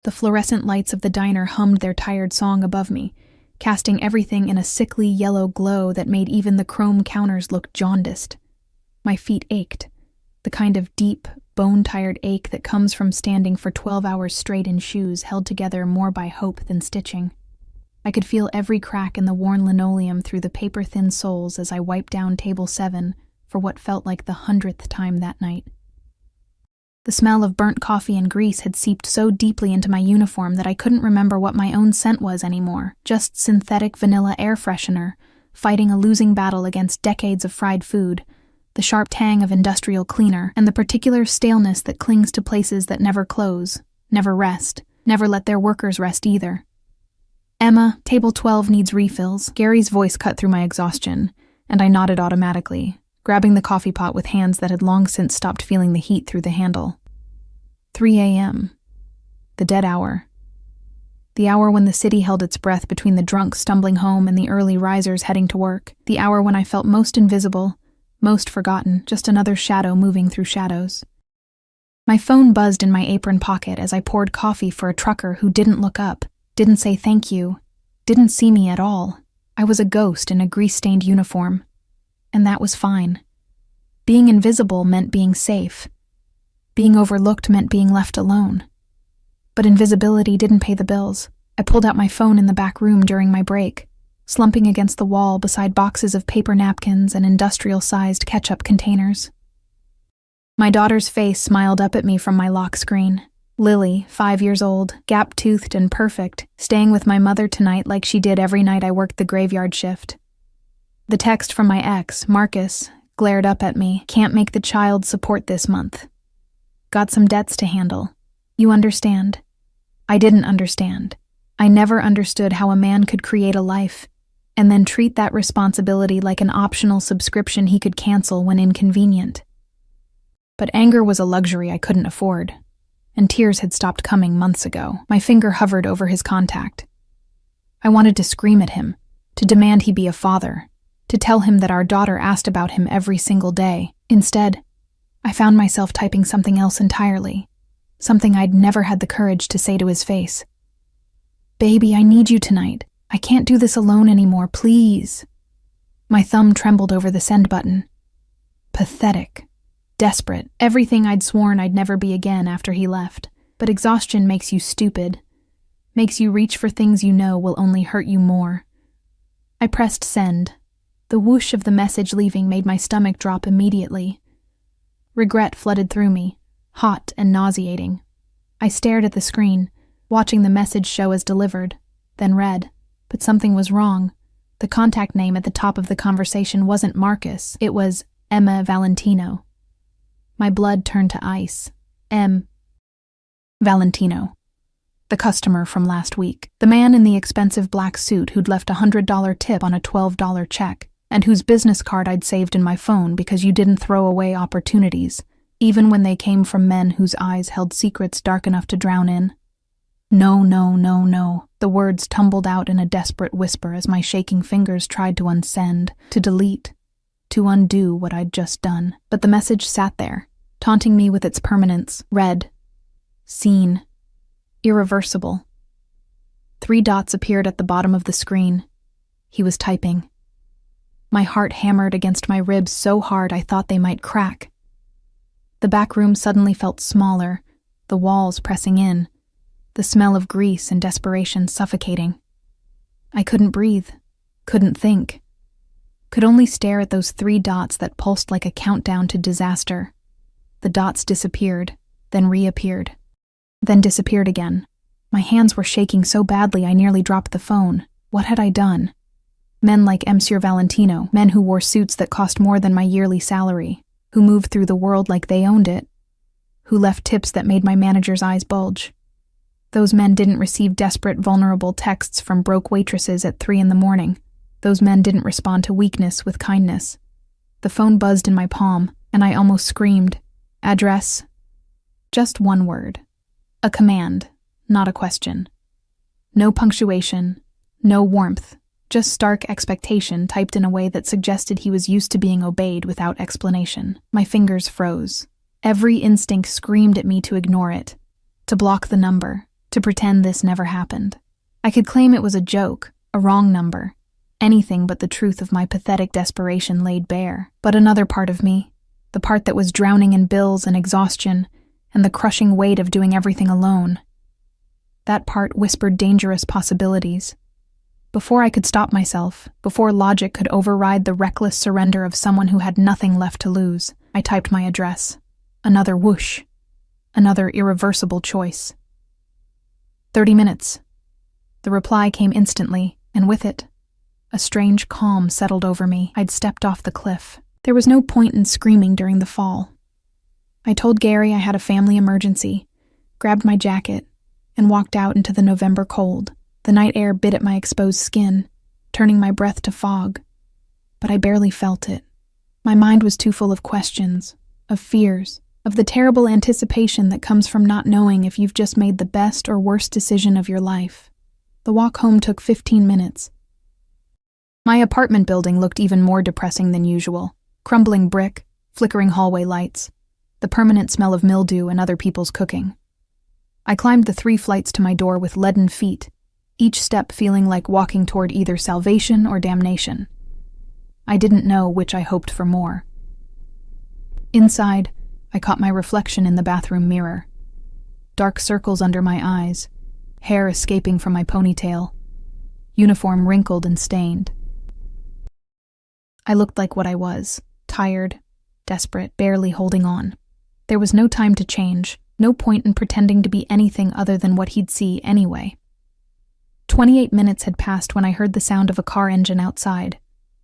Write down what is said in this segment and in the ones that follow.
The fluorescent lights of the diner hummed their tired song above me, casting everything in a sickly yellow glow that made even the chrome counters look jaundiced. My feet ached, the kind of deep, bone-tired ache that comes from standing for 12 hours straight in shoes held together more by hope than stitching. I could feel every crack in the worn linoleum through the paper-thin soles as I wiped down table 7 for what felt like the 100th time that night. The smell of burnt coffee and grease had seeped so deeply into my uniform that I couldn't remember what my own scent was anymore, just synthetic vanilla air freshener, fighting a losing battle against decades of fried food, the sharp tang of industrial cleaner, and the particular staleness that clings to places that never close, never rest, never let their workers rest either. "Emma, table 12 needs refills." Gary's voice cut through my exhaustion, and I nodded automatically, grabbing the coffee pot with hands that had long since stopped feeling the heat through the handle. 3 a.m. The dead hour. The hour when the city held its breath between the drunks stumbling home and the early risers heading to work. The hour when I felt most invisible, most forgotten, just another shadow moving through shadows. My phone buzzed in my apron pocket as I poured coffee for a trucker who didn't look up, didn't say thank you, didn't see me at all. I was a ghost in a grease-stained uniform. And that was fine. Being invisible meant being safe. Being overlooked meant being left alone. But invisibility didn't pay the bills. I pulled out my phone in the back room during my break, slumping against the wall beside boxes of paper napkins and industrial-sized ketchup containers. My daughter's face smiled up at me from my lock screen. Lily, 5 years old, gap-toothed and perfect, staying with my mother tonight like she did every night I worked the graveyard shift. The text from my ex, Marcus, glared up at me. "Can't make the child support this month. Got some debts to handle. You understand?" I didn't understand. I never understood how a man could create a life and then treat that responsibility like an optional subscription he could cancel when inconvenient. But anger was a luxury I couldn't afford, and tears had stopped coming months ago. My finger hovered over his contact. I wanted to scream at him, to demand he be a father, to tell him that our daughter asked about him every single day. Instead, I found myself typing something else entirely, something I'd never had the courage to say to his face. "Baby, I need you tonight. I can't do this alone anymore, please." My thumb trembled over the send button. Pathetic. Desperate. Everything I'd sworn I'd never be again after he left. But exhaustion makes you stupid. Makes you reach for things you know will only hurt you more. I pressed send. The whoosh of the message leaving made my stomach drop immediately. Regret flooded through me, hot and nauseating. I stared at the screen, watching the message show as delivered, then read. But something was wrong. The contact name at the top of the conversation wasn't Marcus. It was Emma Valentino. My blood turned to ice. Valentino. The customer from last week. The man in the expensive black suit who'd left a $100 tip on a $12 check, and whose business card I'd saved in my phone because you didn't throw away opportunities, even when they came from men whose eyes held secrets dark enough to drown in. No, no, no, no. The words tumbled out in a desperate whisper as my shaking fingers tried to unsend, to delete, to undo what I'd just done. But the message sat there, taunting me with its permanence. Read. Seen. Irreversible. 3 dots appeared at the bottom of the screen. He was typing. My heart hammered against my ribs so hard I thought they might crack. The back room suddenly felt smaller, the walls pressing in, the smell of grease and desperation suffocating. I couldn't breathe, couldn't think, could only stare at those 3 dots that pulsed like a countdown to disaster. The dots disappeared, then reappeared, then disappeared again. My hands were shaking so badly I nearly dropped the phone. What had I done? Men like Monsieur Valentino, men who wore suits that cost more than my yearly salary, who moved through the world like they owned it, who left tips that made my manager's eyes bulge. Those men didn't receive desperate, vulnerable texts from broke waitresses at 3 a.m. Those men didn't respond to weakness with kindness. The phone buzzed in my palm, and I almost screamed. Address. Just one word. A command, not a question. No punctuation, no warmth, just stark expectation typed in a way that suggested he was used to being obeyed without explanation. My fingers froze. Every instinct screamed at me to ignore it, to block the number, to pretend this never happened. I could claim it was a joke, a wrong number, anything but the truth of my pathetic desperation laid bare. But another part of me, the part that was drowning in bills and exhaustion and the crushing weight of doing everything alone, that part whispered dangerous possibilities. Before I could stop myself, before logic could override the reckless surrender of someone who had nothing left to lose, I typed my address. Another whoosh. Another irreversible choice. 30 minutes. The reply came instantly, and with it, a strange calm settled over me. I'd stepped off the cliff. There was no point in screaming during the fall. I told Gary I had a family emergency, grabbed my jacket, and walked out into the November cold. The night air bit at my exposed skin, turning my breath to fog. But I barely felt it. My mind was too full of questions, of fears, of the terrible anticipation that comes from not knowing if you've just made the best or worst decision of your life. The walk home took 15 minutes. My apartment building looked even more depressing than usual. Crumbling brick, flickering hallway lights, the permanent smell of mildew and other people's cooking. I climbed the 3 flights to my door with leaden feet, each step feeling like walking toward either salvation or damnation. I didn't know which I hoped for more. Inside, I caught my reflection in the bathroom mirror. Dark circles under my eyes, hair escaping from my ponytail, uniform wrinkled and stained. I looked like what I was, tired, desperate, barely holding on. There was no time to change, no point in pretending to be anything other than what he'd see anyway. 28 minutes had passed when I heard the sound of a car engine outside.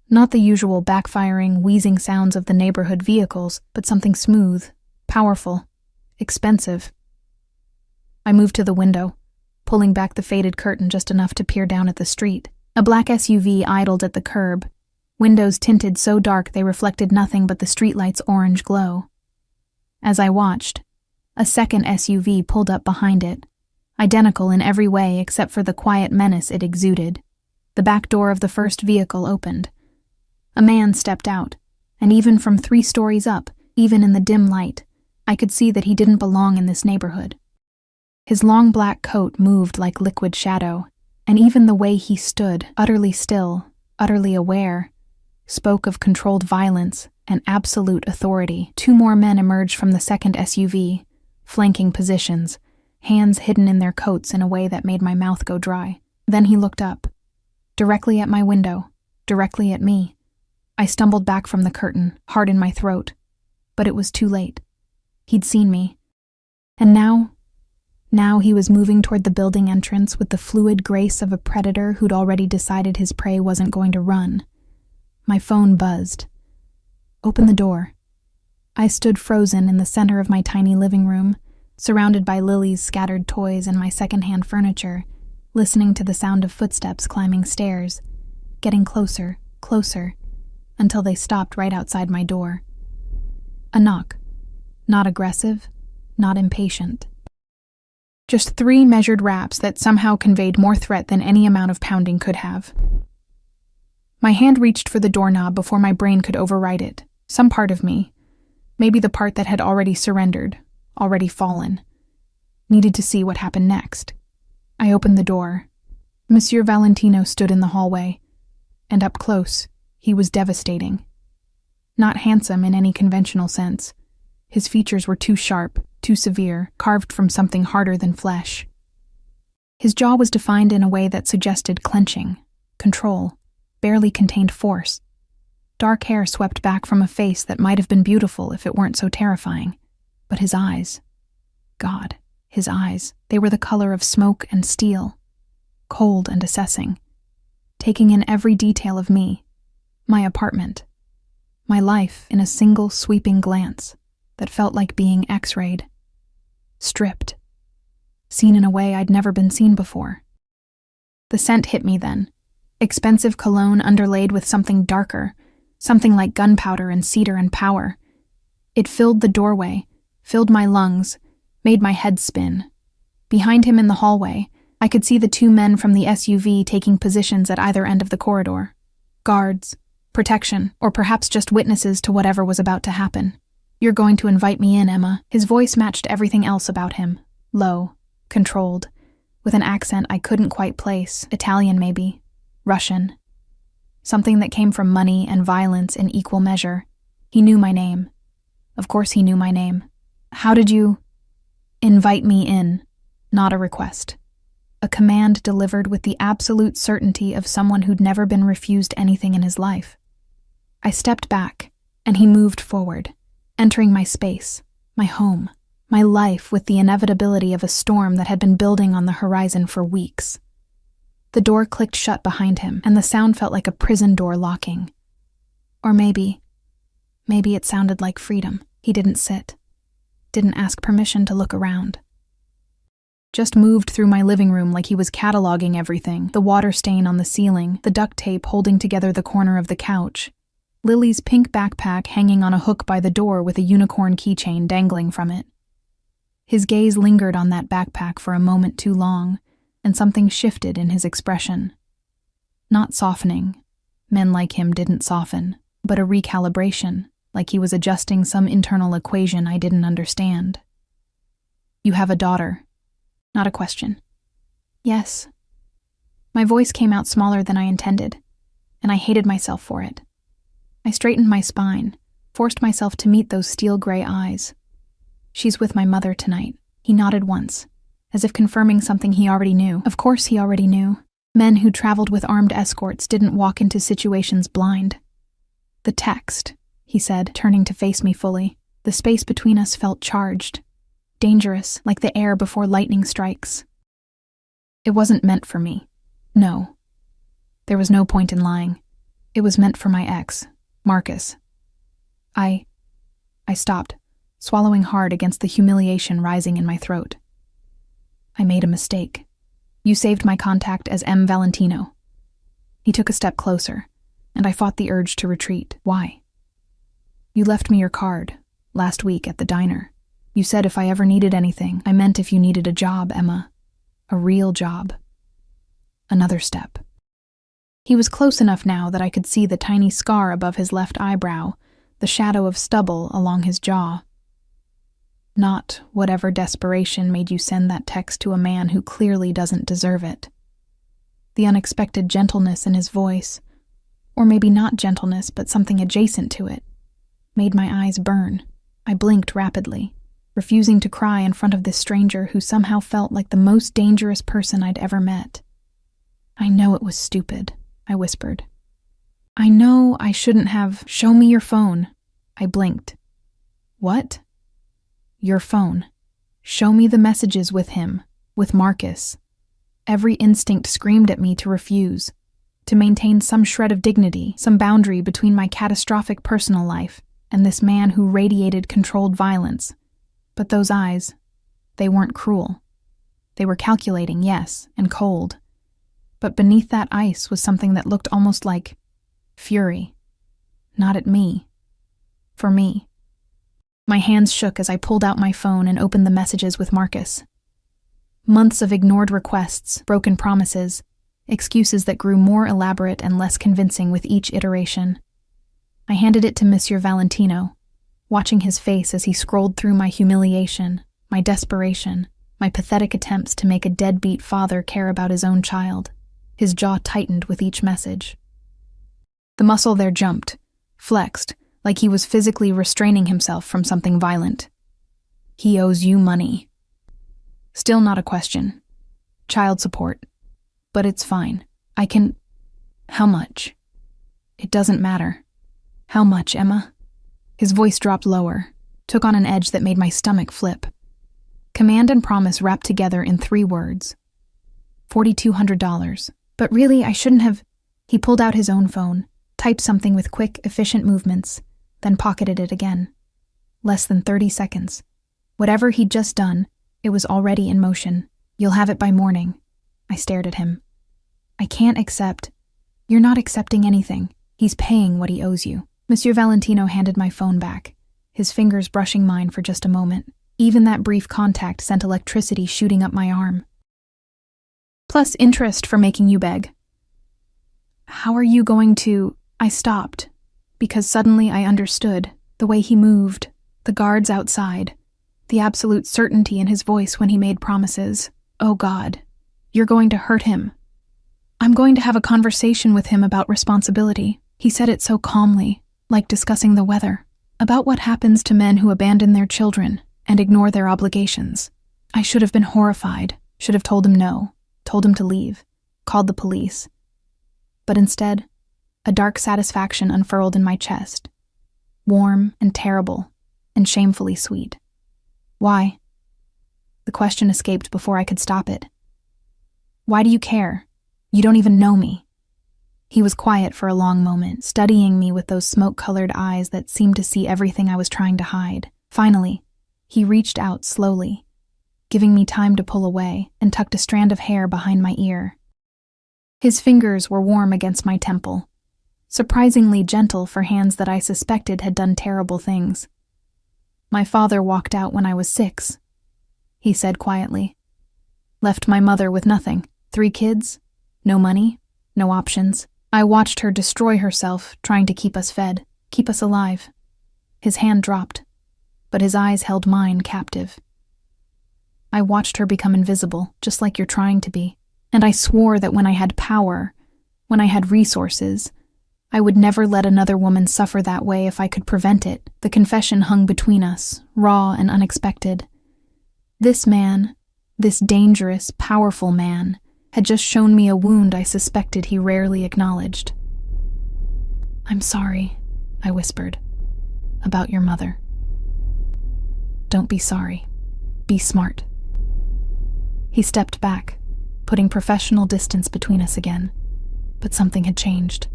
Not the usual backfiring, wheezing sounds of the neighborhood vehicles, but something smooth, powerful, expensive. I moved to the window, pulling back the faded curtain just enough to peer down at the street. A black SUV idled at the curb, windows tinted so dark they reflected nothing but the streetlight's orange glow. As I watched, a second SUV pulled up behind it, identical in every way except for the quiet menace it exuded. The back door of the first vehicle opened. A man stepped out, and even from 3 stories up, even in the dim light, I could see that he didn't belong in this neighborhood. His long black coat moved like liquid shadow, and even the way he stood, utterly still, utterly aware, spoke of controlled violence and absolute authority. 2 more men emerged from the second SUV, flanking positions, hands hidden in their coats in a way that made my mouth go dry. Then he looked up, directly at my window, directly at me. I stumbled back from the curtain, heart in my throat, but it was too late. He'd seen me. And now he was moving toward the building entrance with the fluid grace of a predator who'd already decided his prey wasn't going to run. My phone buzzed. Open the door. I stood frozen in the center of my tiny living room, surrounded by Lily's scattered toys and my secondhand furniture, listening to the sound of footsteps climbing stairs, getting closer, closer, until they stopped right outside my door. A knock. Not aggressive, not impatient. Just 3 measured raps that somehow conveyed more threat than any amount of pounding could have. My hand reached for the doorknob before my brain could override it. Some part of me, maybe the part that had already surrendered, already fallen, needed to see what happened next. I opened the door. Monsieur Valentino stood in the hallway, and up close, he was devastating. Not handsome in any conventional sense. His features were too sharp, too severe, carved from something harder than flesh. His jaw was defined in a way that suggested clenching, control, barely contained force. Dark hair swept back from a face that might have been beautiful if it weren't so terrifying. But his eyes, God, his eyes, they were the color of smoke and steel, cold and assessing, taking in every detail of me, my apartment, my life in a single sweeping glance that felt like being X-rayed, stripped, seen in a way I'd never been seen before. The scent hit me then, expensive cologne underlaid with something darker, something like gunpowder and cedar and power. It filled the doorway, filled my lungs, made my head spin. Behind him in the hallway, I could see the 2 men from the SUV taking positions at either end of the corridor. Guards, protection, or perhaps just witnesses to whatever was about to happen. You're going to invite me in, Emma. His voice matched everything else about him. Low, controlled, with an accent I couldn't quite place, Italian maybe, Russian. Something that came from money and violence in equal measure. He knew my name. Of course he knew my name. How did you invite me in? Not a request. A command delivered with the absolute certainty of someone who'd never been refused anything in his life. I stepped back, and he moved forward, entering my space, my home, my life with the inevitability of a storm that had been building on the horizon for weeks. The door clicked shut behind him, and the sound felt like a prison door locking. Or maybe it sounded like freedom. He didn't sit, didn't ask permission to look around. Just moved through my living room like he was cataloging everything, the water stain on the ceiling, the duct tape holding together the corner of the couch, Lily's pink backpack hanging on a hook by the door with a unicorn keychain dangling from it. His gaze lingered on that backpack for a moment too long, and something shifted in his expression. Not softening. Men like him didn't soften, but a recalibration, like he was adjusting some internal equation I didn't understand. You have a daughter. Not a question. Yes. My voice came out smaller than I intended, and I hated myself for it. I straightened my spine, forced myself to meet those steel-gray eyes. She's with my mother tonight. He nodded once, as if confirming something he already knew. Of course he already knew. Men who traveled with armed escorts didn't walk into situations blind. The text, he said, turning to face me fully. The space between us felt charged, dangerous, like the air before lightning strikes. It wasn't meant for me. No. There was no point in lying. It was meant for my ex, Marcus. I stopped, swallowing hard against the humiliation rising in my throat. I made a mistake. You saved my contact as M. Valentino. He took a step closer, and I fought the urge to retreat. Why? You left me your card, last week at the diner. You said if I ever needed anything, I meant if you needed a job, Emma. A real job. Another step. He was close enough now that I could see the tiny scar above his left eyebrow, the shadow of stubble along his jaw. Not whatever desperation made you send that text to a man who clearly doesn't deserve it. The unexpected gentleness in his voice, or maybe not gentleness but something adjacent to it, made my eyes burn. I blinked rapidly, refusing to cry in front of this stranger who somehow felt like the most dangerous person I'd ever met. I know it was stupid, I whispered. I know I shouldn't have. Show me your phone. I blinked. What? Your phone. Show me the messages with him, with Marcus. Every instinct screamed at me to refuse, to maintain some shred of dignity, some boundary between my catastrophic personal life and this man who radiated controlled violence. But those eyes, they weren't cruel. They were calculating, yes, and cold. But beneath that ice was something that looked almost like fury. Not at me. For me. My hands shook as I pulled out my phone and opened the messages with Marcus. Months of ignored requests, broken promises, excuses that grew more elaborate and less convincing with each iteration. I handed it to Monsieur Valentino, watching his face as he scrolled through my humiliation, my desperation, my pathetic attempts to make a deadbeat father care about his own child. His jaw tightened with each message. The muscle there jumped, flexed, like he was physically restraining himself from something violent. He owes you money. Still not a question. Child support. But it's fine. I can... How much? It doesn't matter. How much, Emma? His voice dropped lower, took on an edge that made my stomach flip. Command and promise wrapped together in 3 words. $4,200. But really, I shouldn't have... He pulled out his own phone, typed something with quick, efficient movements, then pocketed it again. Less than 30 seconds. Whatever he'd just done, it was already in motion. You'll have it by morning. I stared at him. I can't accept. You're not accepting anything. He's paying what he owes you. Monsieur Valentino handed my phone back, his fingers brushing mine for just a moment. Even that brief contact sent electricity shooting up my arm. Plus interest for making you beg. How are you going to... I stopped, because suddenly I understood the way he moved, the guards outside, the absolute certainty in his voice when he made promises. Oh God, You're going to hurt him. I'm going to have a conversation with him about responsibility. He said it so calmly, like discussing the weather, about what happens to men who abandon their children and ignore their obligations. I should have been horrified, should have told him no, told him to leave, called the police. But instead, a dark satisfaction unfurled in my chest, warm and terrible and shamefully sweet. Why? The question escaped before I could stop it. Why do you care? You don't even know me. He was quiet for a long moment, studying me with those smoke-colored eyes that seemed to see everything I was trying to hide. Finally, he reached out slowly, giving me time to pull away, and tucked a strand of hair behind my ear. His fingers were warm against my temple, surprisingly gentle for hands that I suspected had done terrible things. My father walked out when I was 6, he said quietly. Left my mother with nothing. 3 kids, no money, no options. I watched her destroy herself, trying to keep us fed, keep us alive. His hand dropped, but his eyes held mine captive. I watched her become invisible, just like you're trying to be. And I swore that when I had power, when I had resources, I would never let another woman suffer that way if I could prevent it. The confession hung between us, raw and unexpected. This man, this dangerous, powerful man, had just shown me a wound I suspected he rarely acknowledged. I'm sorry, I whispered, about your mother. Don't be sorry. Be smart. He stepped back, putting professional distance between us again. But something had changed.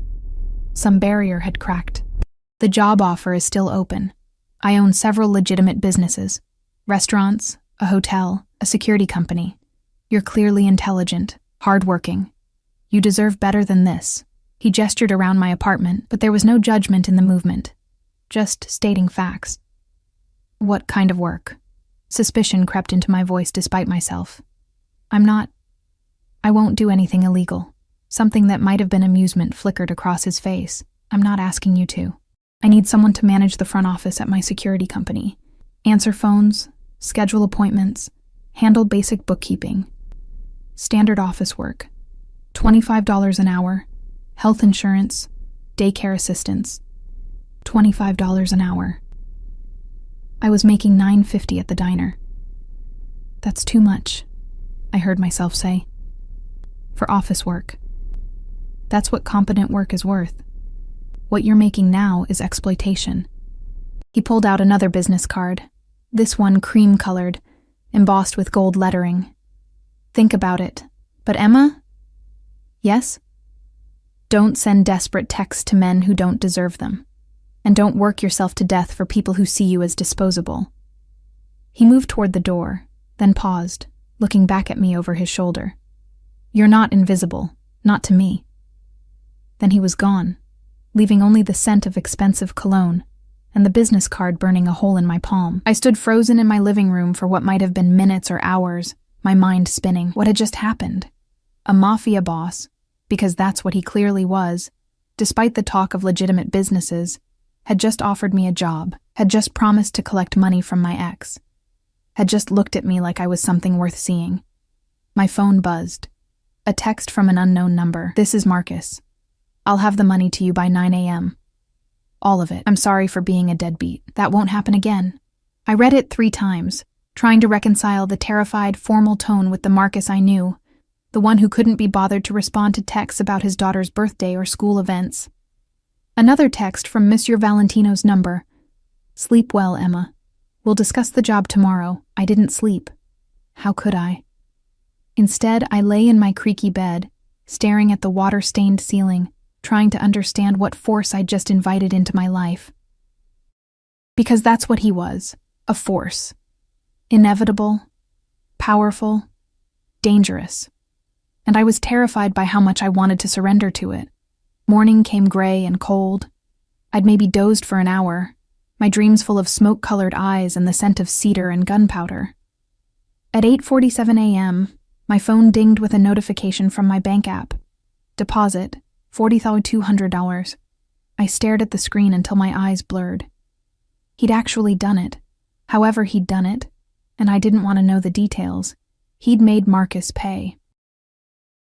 Some barrier had cracked. The job offer is still open. I own several legitimate businesses. Restaurants, a hotel, a security company. You're clearly intelligent, hardworking. You deserve better than this. He gestured around my apartment, but there was no judgment in the movement. Just stating facts. What kind of work? Suspicion crept into my voice despite myself. I won't do anything illegal. Something that might have been amusement flickered across his face. I'm not asking you to. I need someone to manage the front office at my security company. Answer phones, schedule appointments, handle basic bookkeeping. Standard office work. $25 an hour. Health insurance, daycare assistance. $25 an hour. I was making $9.50 at the diner. That's too much, I heard myself say. For office work. That's what competent work is worth. What you're making now is exploitation. He pulled out another business card, this one cream-colored, embossed with gold lettering. Think about it. But Emma? Yes? Don't send desperate texts to men who don't deserve them. And don't work yourself to death for people who see you as disposable. He moved toward the door, then paused, looking back at me over his shoulder. You're not invisible, not to me. Then he was gone, leaving only the scent of expensive cologne and the business card burning a hole in my palm. I stood frozen in my living room for what might have been minutes or hours, my mind spinning. What had just happened? A mafia boss, because that's what he clearly was, despite the talk of legitimate businesses, had just offered me a job, had just promised to collect money from my ex, had just looked at me like I was something worth seeing. My phone buzzed. A text from an unknown number. This is Marcus. I'll have the money to you by 9 a.m. All of it. I'm sorry for being a deadbeat. That won't happen again. I read it 3 times, trying to reconcile the terrified, formal tone with the Marcus I knew, the one who couldn't be bothered to respond to texts about his daughter's birthday or school events. Another text from Monsieur Valentino's number. Sleep well, Emma. We'll discuss the job tomorrow. I didn't sleep. How could I? Instead, I lay in my creaky bed, staring at the water-stained ceiling, trying to understand what force I'd just invited into my life. Because that's what he was, a force. Inevitable, powerful, dangerous. And I was terrified by how much I wanted to surrender to it. Morning came gray and cold. I'd maybe dozed for an hour, my dreams full of smoke-colored eyes and the scent of cedar and gunpowder. At 8:47 a.m., my phone dinged with a notification from my bank app. Deposit, $40,200. I stared at the screen until my eyes blurred. He'd actually done it. However he'd done it, and I didn't want to know the details, he'd made Marcus pay.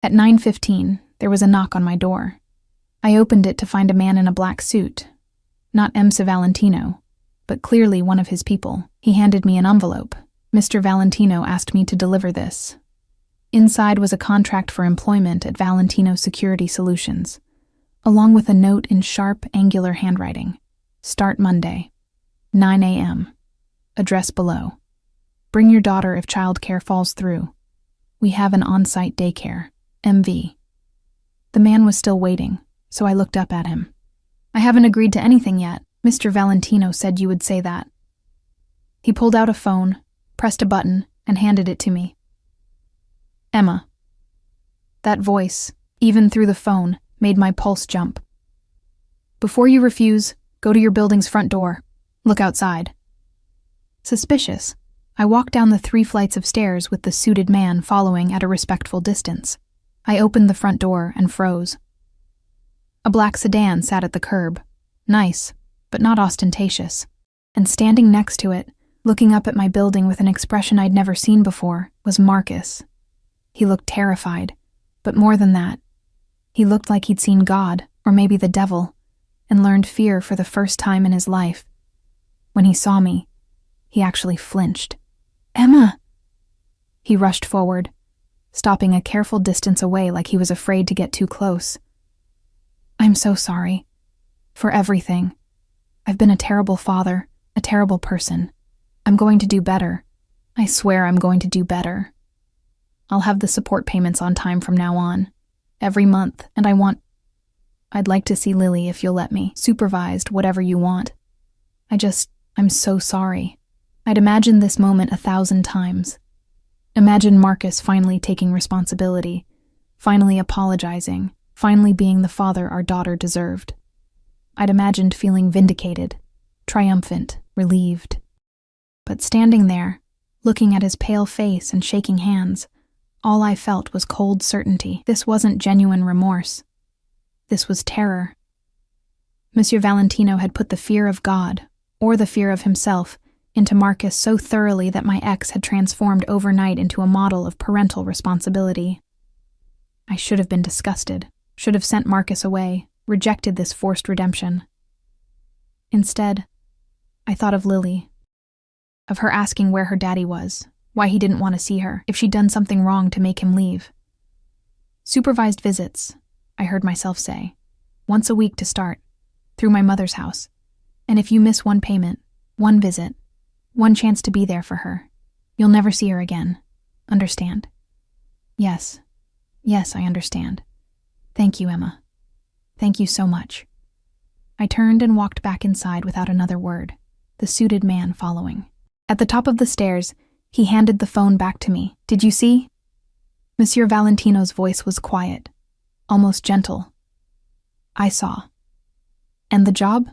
At 9:15, there was a knock on my door. I opened it to find a man in a black suit. Not MC Valentino, but clearly one of his people. He handed me an envelope. Mr. Valentino asked me to deliver this. Inside was a contract for employment at Valentino Security Solutions, along with a note in sharp, angular handwriting. Start Monday, 9 a.m. Address below. Bring your daughter if childcare falls through. We have an on-site daycare, MV. The man was still waiting, so I looked up at him. I haven't agreed to anything yet. Mr. Valentino said you would say that. He pulled out a phone, pressed a button, and handed it to me. Emma. That voice, even through the phone, made my pulse jump. Before you refuse, go to your building's front door. Look outside. Suspicious, I walked down the 3 flights of stairs with the suited man following at a respectful distance. I opened the front door and froze. A black sedan sat at the curb. Nice, but not ostentatious. And standing next to it, looking up at my building with an expression I'd never seen before, was Marcus. He looked terrified, but more than that, he looked like he'd seen God, or maybe the devil, and learned fear for the first time in his life. When he saw me, he actually flinched. Emma! He rushed forward, stopping a careful distance away like he was afraid to get too close. I'm so sorry. For everything. I've been a terrible father, a terrible person. I'm going to do better. I swear I'm going to do better. I'll have the support payments on time from now on. Every month, and I'd like to see Lily if you'll let me. Supervised, whatever you want. I'm so sorry. I'd imagined this moment 1,000 times. Imagine Marcus finally taking responsibility, finally apologizing, finally being the father our daughter deserved. I'd imagined feeling vindicated, triumphant, relieved. But standing there, looking at his pale face and shaking hands, all I felt was cold certainty. This wasn't genuine remorse. This was terror. Monsieur Valentino had put the fear of God, or the fear of himself, into Marcus so thoroughly that my ex had transformed overnight into a model of parental responsibility. I should have been disgusted, should have sent Marcus away, rejected this forced redemption. Instead, I thought of Lily, of her asking where her daddy was, why he didn't want to see her, if she'd done something wrong to make him leave. Supervised visits, I heard myself say, once a week to start, through my mother's house. And if you miss one payment, one visit, one chance to be there for her, you'll never see her again. Understand? Yes, I understand. Thank you, Emma. Thank you so much. I turned and walked back inside without another word, the suited man following. At the top of the stairs, he handed the phone back to me. Did you see? Monsieur Valentino's voice was quiet, almost gentle. I saw. And the job?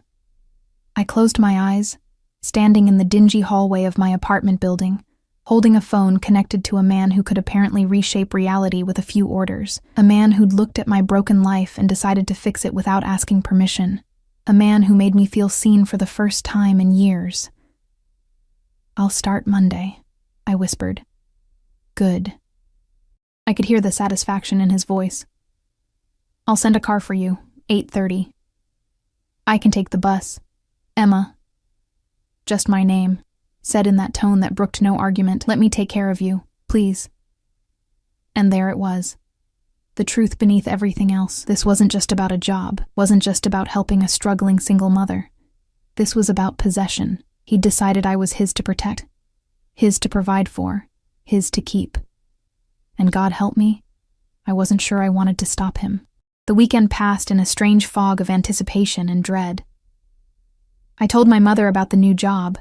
I closed my eyes, standing in the dingy hallway of my apartment building, holding a phone connected to a man who could apparently reshape reality with a few orders, a man who'd looked at my broken life and decided to fix it without asking permission, a man who made me feel seen for the first time in years. I'll start Monday, I whispered. Good. I could hear the satisfaction in his voice. I'll send a car for you, 8:30. I can take the bus. Emma. Just my name, said in that tone that brooked no argument. Let me take care of you, please. And there it was. The truth beneath everything else. This wasn't just about a job, wasn't just about helping a struggling single mother. This was about possession. He'd decided I was his to protect, his to provide for, his to keep. And God help me, I wasn't sure I wanted to stop him. The weekend passed in a strange fog of anticipation and dread. I told my mother about the new job,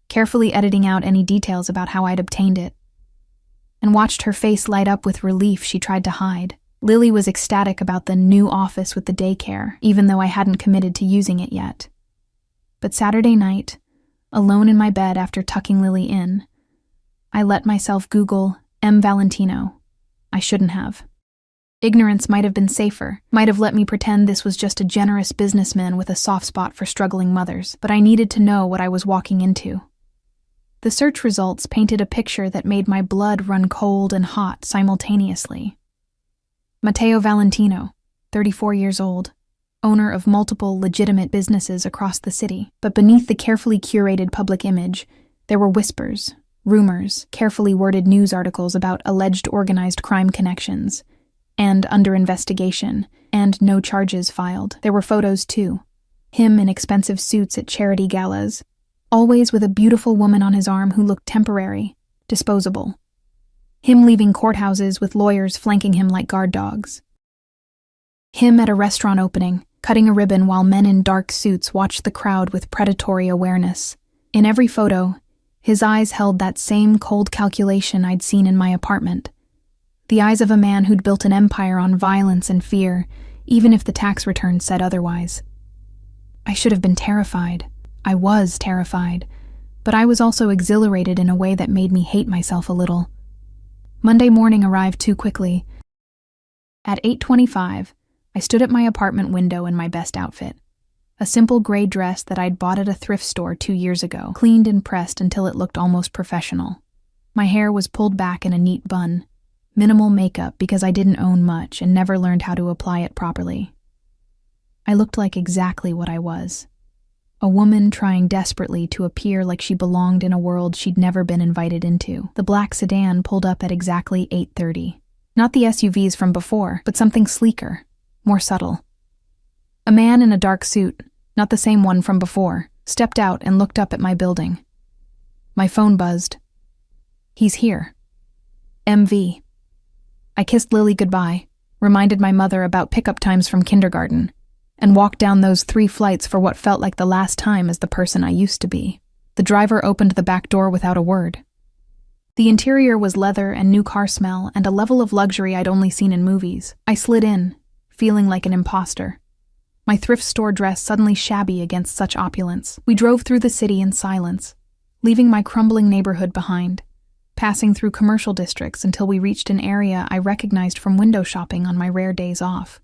carefully editing out any details about how I'd obtained it, and watched her face light up with relief she tried to hide. Lily was ecstatic about the new office with the daycare, even though I hadn't committed to using it yet. But Saturday night, alone in my bed after tucking Lily in, I let myself Google M. Valentino. I shouldn't have. Ignorance might have been safer, might have let me pretend this was just a generous businessman with a soft spot for struggling mothers, but I needed to know what I was walking into. The search results painted a picture that made my blood run cold and hot simultaneously. Matteo Valentino, 34 years old, owner of multiple legitimate businesses across the city. But beneath the carefully curated public image, there were whispers, rumors, carefully worded news articles about alleged organized crime connections, and under investigation, and no charges filed. There were photos, too. Him in expensive suits at charity galas, always with a beautiful woman on his arm who looked temporary, disposable. Him leaving courthouses with lawyers flanking him like guard dogs. Him at a restaurant opening, cutting a ribbon while men in dark suits watched the crowd with predatory awareness. In every photo, his eyes held that same cold calculation I'd seen in my apartment. The eyes of a man who'd built an empire on violence and fear, even if the tax return said otherwise. I should have been terrified. I was terrified, but I was also exhilarated in a way that made me hate myself a little. Monday morning arrived too quickly. At 8:25, I stood at my apartment window in my best outfit. A simple gray dress that I'd bought at a thrift store 2 years ago, cleaned and pressed until it looked almost professional. My hair was pulled back in a neat bun. Minimal makeup because I didn't own much and never learned how to apply it properly. I looked like exactly what I was. A woman trying desperately to appear like she belonged in a world she'd never been invited into. The black sedan pulled up at exactly 8:30. Not the SUVs from before, but something sleeker, more subtle. A man in a dark suit, not the same one from before, stepped out and looked up at my building. My phone buzzed. He's here. MV. I kissed Lily goodbye, reminded my mother about pickup times from kindergarten, and walked down those 3 flights for what felt like the last time as the person I used to be. The driver opened the back door without a word. The interior was leather and new car smell and a level of luxury I'd only seen in movies. I slid in, feeling like an imposter. My thrift store dress suddenly shabby against such opulence. We drove through the city in silence, leaving my crumbling neighborhood behind, passing through commercial districts until we reached an area I recognized from window shopping on my rare days off.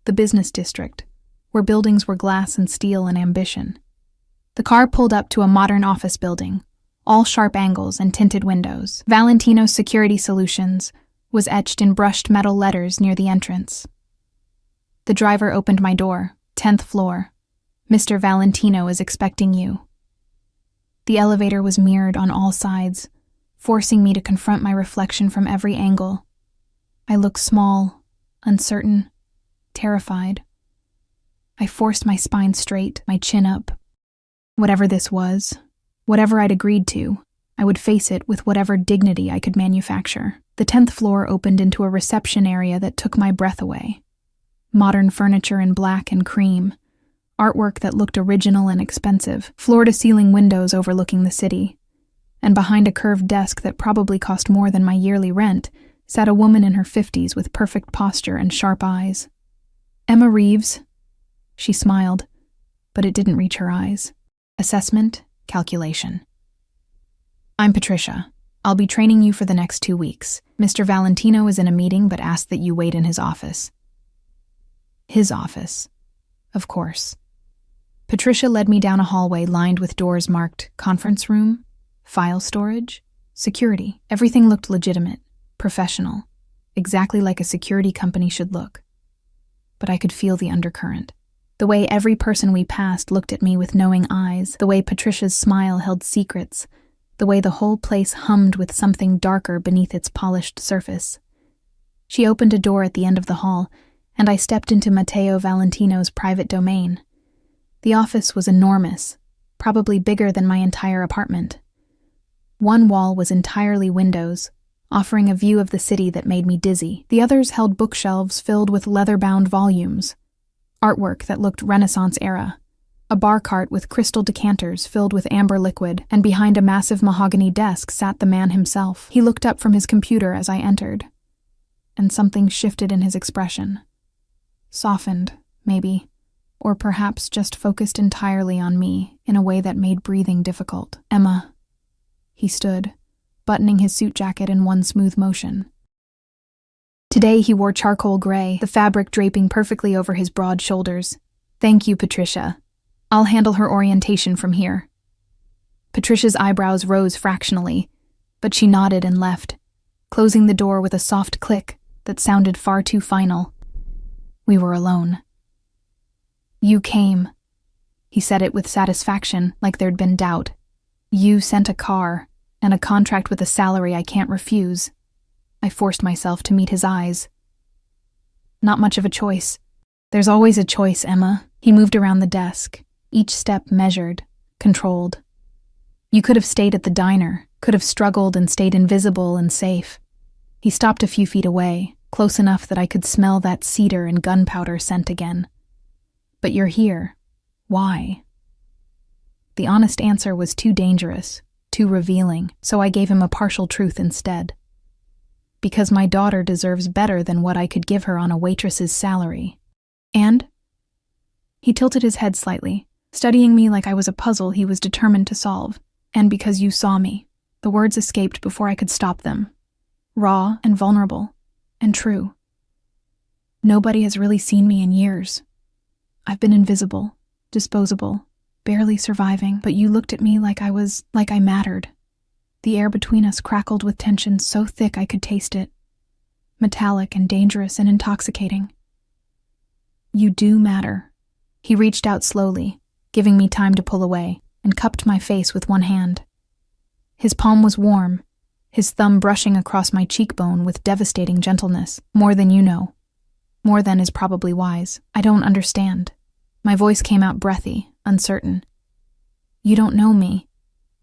The business district, where buildings were glass and steel and ambition. The car pulled up to a modern office building, all sharp angles and tinted windows. Valentino's Security Solutions was etched in brushed metal letters near the entrance. The driver opened my door, 10th floor. Mr. Valentino is expecting you. The elevator was mirrored on all sides, forcing me to confront my reflection from every angle. I looked small, uncertain, terrified. I forced my spine straight, my chin up. Whatever this was, whatever I'd agreed to, I would face it with whatever dignity I could manufacture. The 10th floor opened into a reception area that took my breath away. Modern furniture in black and cream, artwork that looked original and expensive, floor-to-ceiling windows overlooking the city. And behind a curved desk that probably cost more than my yearly rent, sat a woman in her 50s with perfect posture and sharp eyes. Emma Reeves. She smiled, but it didn't reach her eyes. Assessment, calculation. I'm Patricia. I'll be training you for the next 2 weeks. Mr. Valentino is in a meeting but asked that you wait in his office. His office. Of course. Patricia led me down a hallway lined with doors marked conference room, file storage, security. Everything looked legitimate, professional, exactly like a security company should look. But I could feel the undercurrent. The way every person we passed looked at me with knowing eyes, the way Patricia's smile held secrets, the way the whole place hummed with something darker beneath its polished surface. She opened a door at the end of the hall, and I stepped into Matteo Valentino's private domain. The office was enormous, probably bigger than my entire apartment. One wall was entirely windows, offering a view of the city that made me dizzy. The others held bookshelves filled with leather-bound volumes, artwork that looked Renaissance era, a bar cart with crystal decanters filled with amber liquid, and behind a massive mahogany desk sat the man himself. He looked up from his computer as I entered, and something shifted in his expression. Softened, maybe, or perhaps just focused entirely on me in a way that made breathing difficult. Emma. He stood, buttoning his suit jacket in one smooth motion. Today he wore charcoal gray, the fabric draping perfectly over his broad shoulders. Thank you, Patricia. I'll handle her orientation from here. Patricia's eyebrows rose fractionally, but she nodded and left, closing the door with a soft click. that sounded far too final. We were alone. "You came." He said it with satisfaction, like there'd been doubt. "You sent a car, and a contract with a salary I can't refuse." I forced myself to meet his eyes. "Not much of a choice." "There's always a choice, Emma." He moved around the desk, each step measured, controlled. "You could have stayed at the diner, could have struggled and stayed invisible and safe." He stopped a few feet away, close enough that I could smell that cedar and gunpowder scent again. "But you're here. Why?" The honest answer was too dangerous, too revealing, so I gave him a partial truth instead. "Because my daughter deserves better than what I could give her on a waitress's salary." "And?" He tilted his head slightly, studying me like I was a puzzle he was determined to solve. "And because you saw me." The words escaped before I could stop them. Raw and vulnerable, and true. Nobody has really seen me in years. I've been invisible, disposable, barely surviving, but you looked at me like I mattered. The air between us crackled with tension so thick I could taste it. Metallic and dangerous and intoxicating. "You do matter." He reached out slowly, giving me time to pull away, and cupped my face with one hand. His palm was warm, his thumb brushing across my cheekbone with devastating gentleness. "More than you know. More than is probably wise. I don't understand." My voice came out breathy, uncertain. "You don't know me.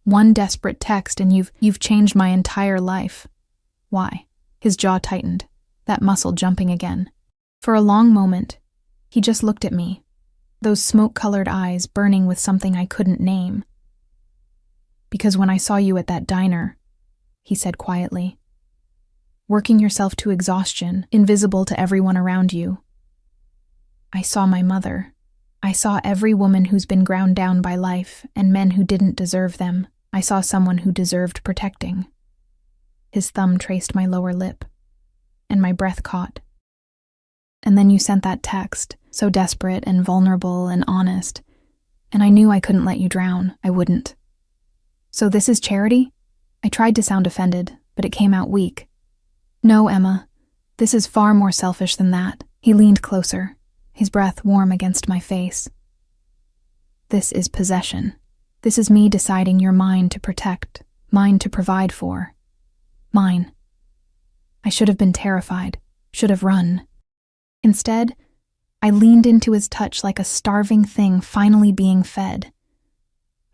One desperate text and you've changed my entire life." "Why?" His jaw tightened, that muscle jumping again. For a long moment, he just looked at me, those smoke-colored eyes burning with something I couldn't name. "Because when I saw you at that diner," he said quietly, "working yourself to exhaustion, invisible to everyone around you, I saw my mother. I saw every woman who's been ground down by life and men who didn't deserve them. I saw someone who deserved protecting." His thumb traced my lower lip, and my breath caught. "And then you sent that text, so desperate and vulnerable and honest, and I knew I couldn't let you drown. I wouldn't." "So this is charity?" I tried to sound offended, but it came out weak. "No, Emma, this is far more selfish than that." He leaned closer, his breath warm against my face. "This is possession. This is me deciding you're mine to protect, mine to provide for. Mine." I should have been terrified, should have run. Instead, I leaned into his touch like a starving thing finally being fed.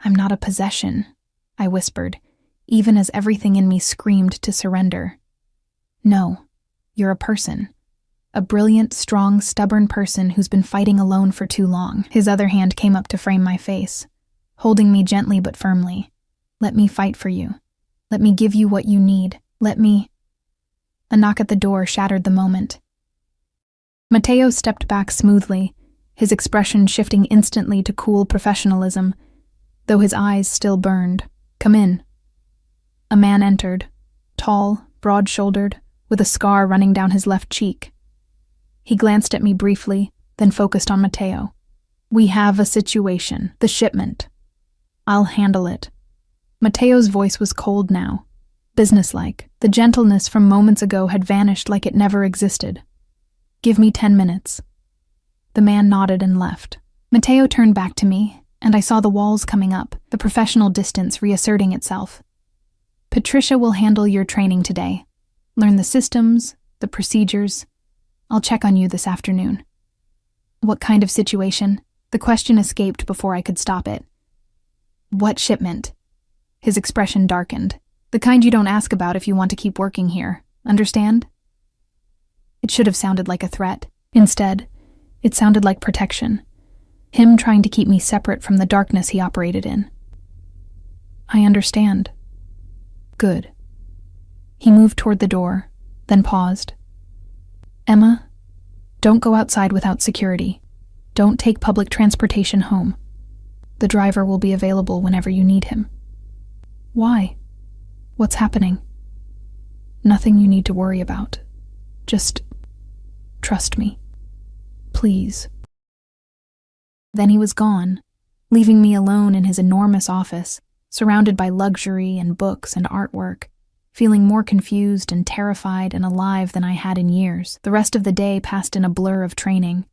"I'm not a possession," I whispered, even as everything in me screamed to surrender. "No, you're a person. A brilliant, strong, stubborn person who's been fighting alone for too long." His other hand came up to frame my face, holding me gently but firmly. "Let me fight for you. Let me give you what you need. Let me—" A knock at the door shattered the moment. Mateo stepped back smoothly, his expression shifting instantly to cool professionalism, though his eyes still burned. "Come in." A man entered, tall, broad-shouldered, with a scar running down his left cheek. He glanced at me briefly, then focused on Mateo. "We have a situation. The shipment. I'll handle it." Mateo's voice was cold now, businesslike. The gentleness from moments ago had vanished like it never existed. "Give me 10 minutes." The man nodded and left. Mateo turned back to me, and I saw the walls coming up, the professional distance reasserting itself. "Patricia will handle your training today. Learn the systems, the procedures. I'll check on you this afternoon." "What kind of situation?" The question escaped before I could stop it. "What shipment?" His expression darkened. "The kind you don't ask about if you want to keep working here. Understand?" It should have sounded like a threat. Instead, it sounded like protection. Him trying to keep me separate from the darkness he operated in. "I understand." "Good." He moved toward the door, then paused. "Emma, don't go outside without security. Don't take public transportation home. The driver will be available whenever you need him." "Why? What's happening?" "Nothing you need to worry about. Just trust me. Please." Then he was gone, leaving me alone in his enormous office, surrounded by luxury and books and artwork, feeling more confused and terrified and alive than I had in years. The rest of the day passed in a blur of training.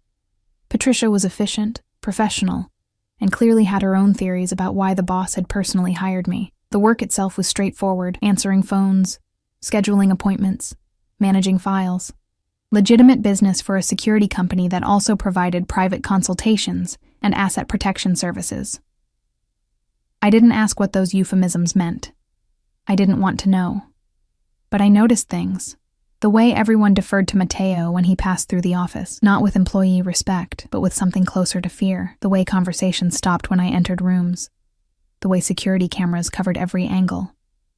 Patricia was efficient, professional, and clearly had her own theories about why the boss had personally hired me. The work itself was straightforward: answering phones, scheduling appointments, managing files. Legitimate business for a security company that also provided private consultations and asset protection services. I didn't ask what those euphemisms meant. I didn't want to know. But I noticed things. The way everyone deferred to Matteo when he passed through the office, not with employee respect, but with something closer to fear. The way conversations stopped when I entered rooms. The way security cameras covered every angle,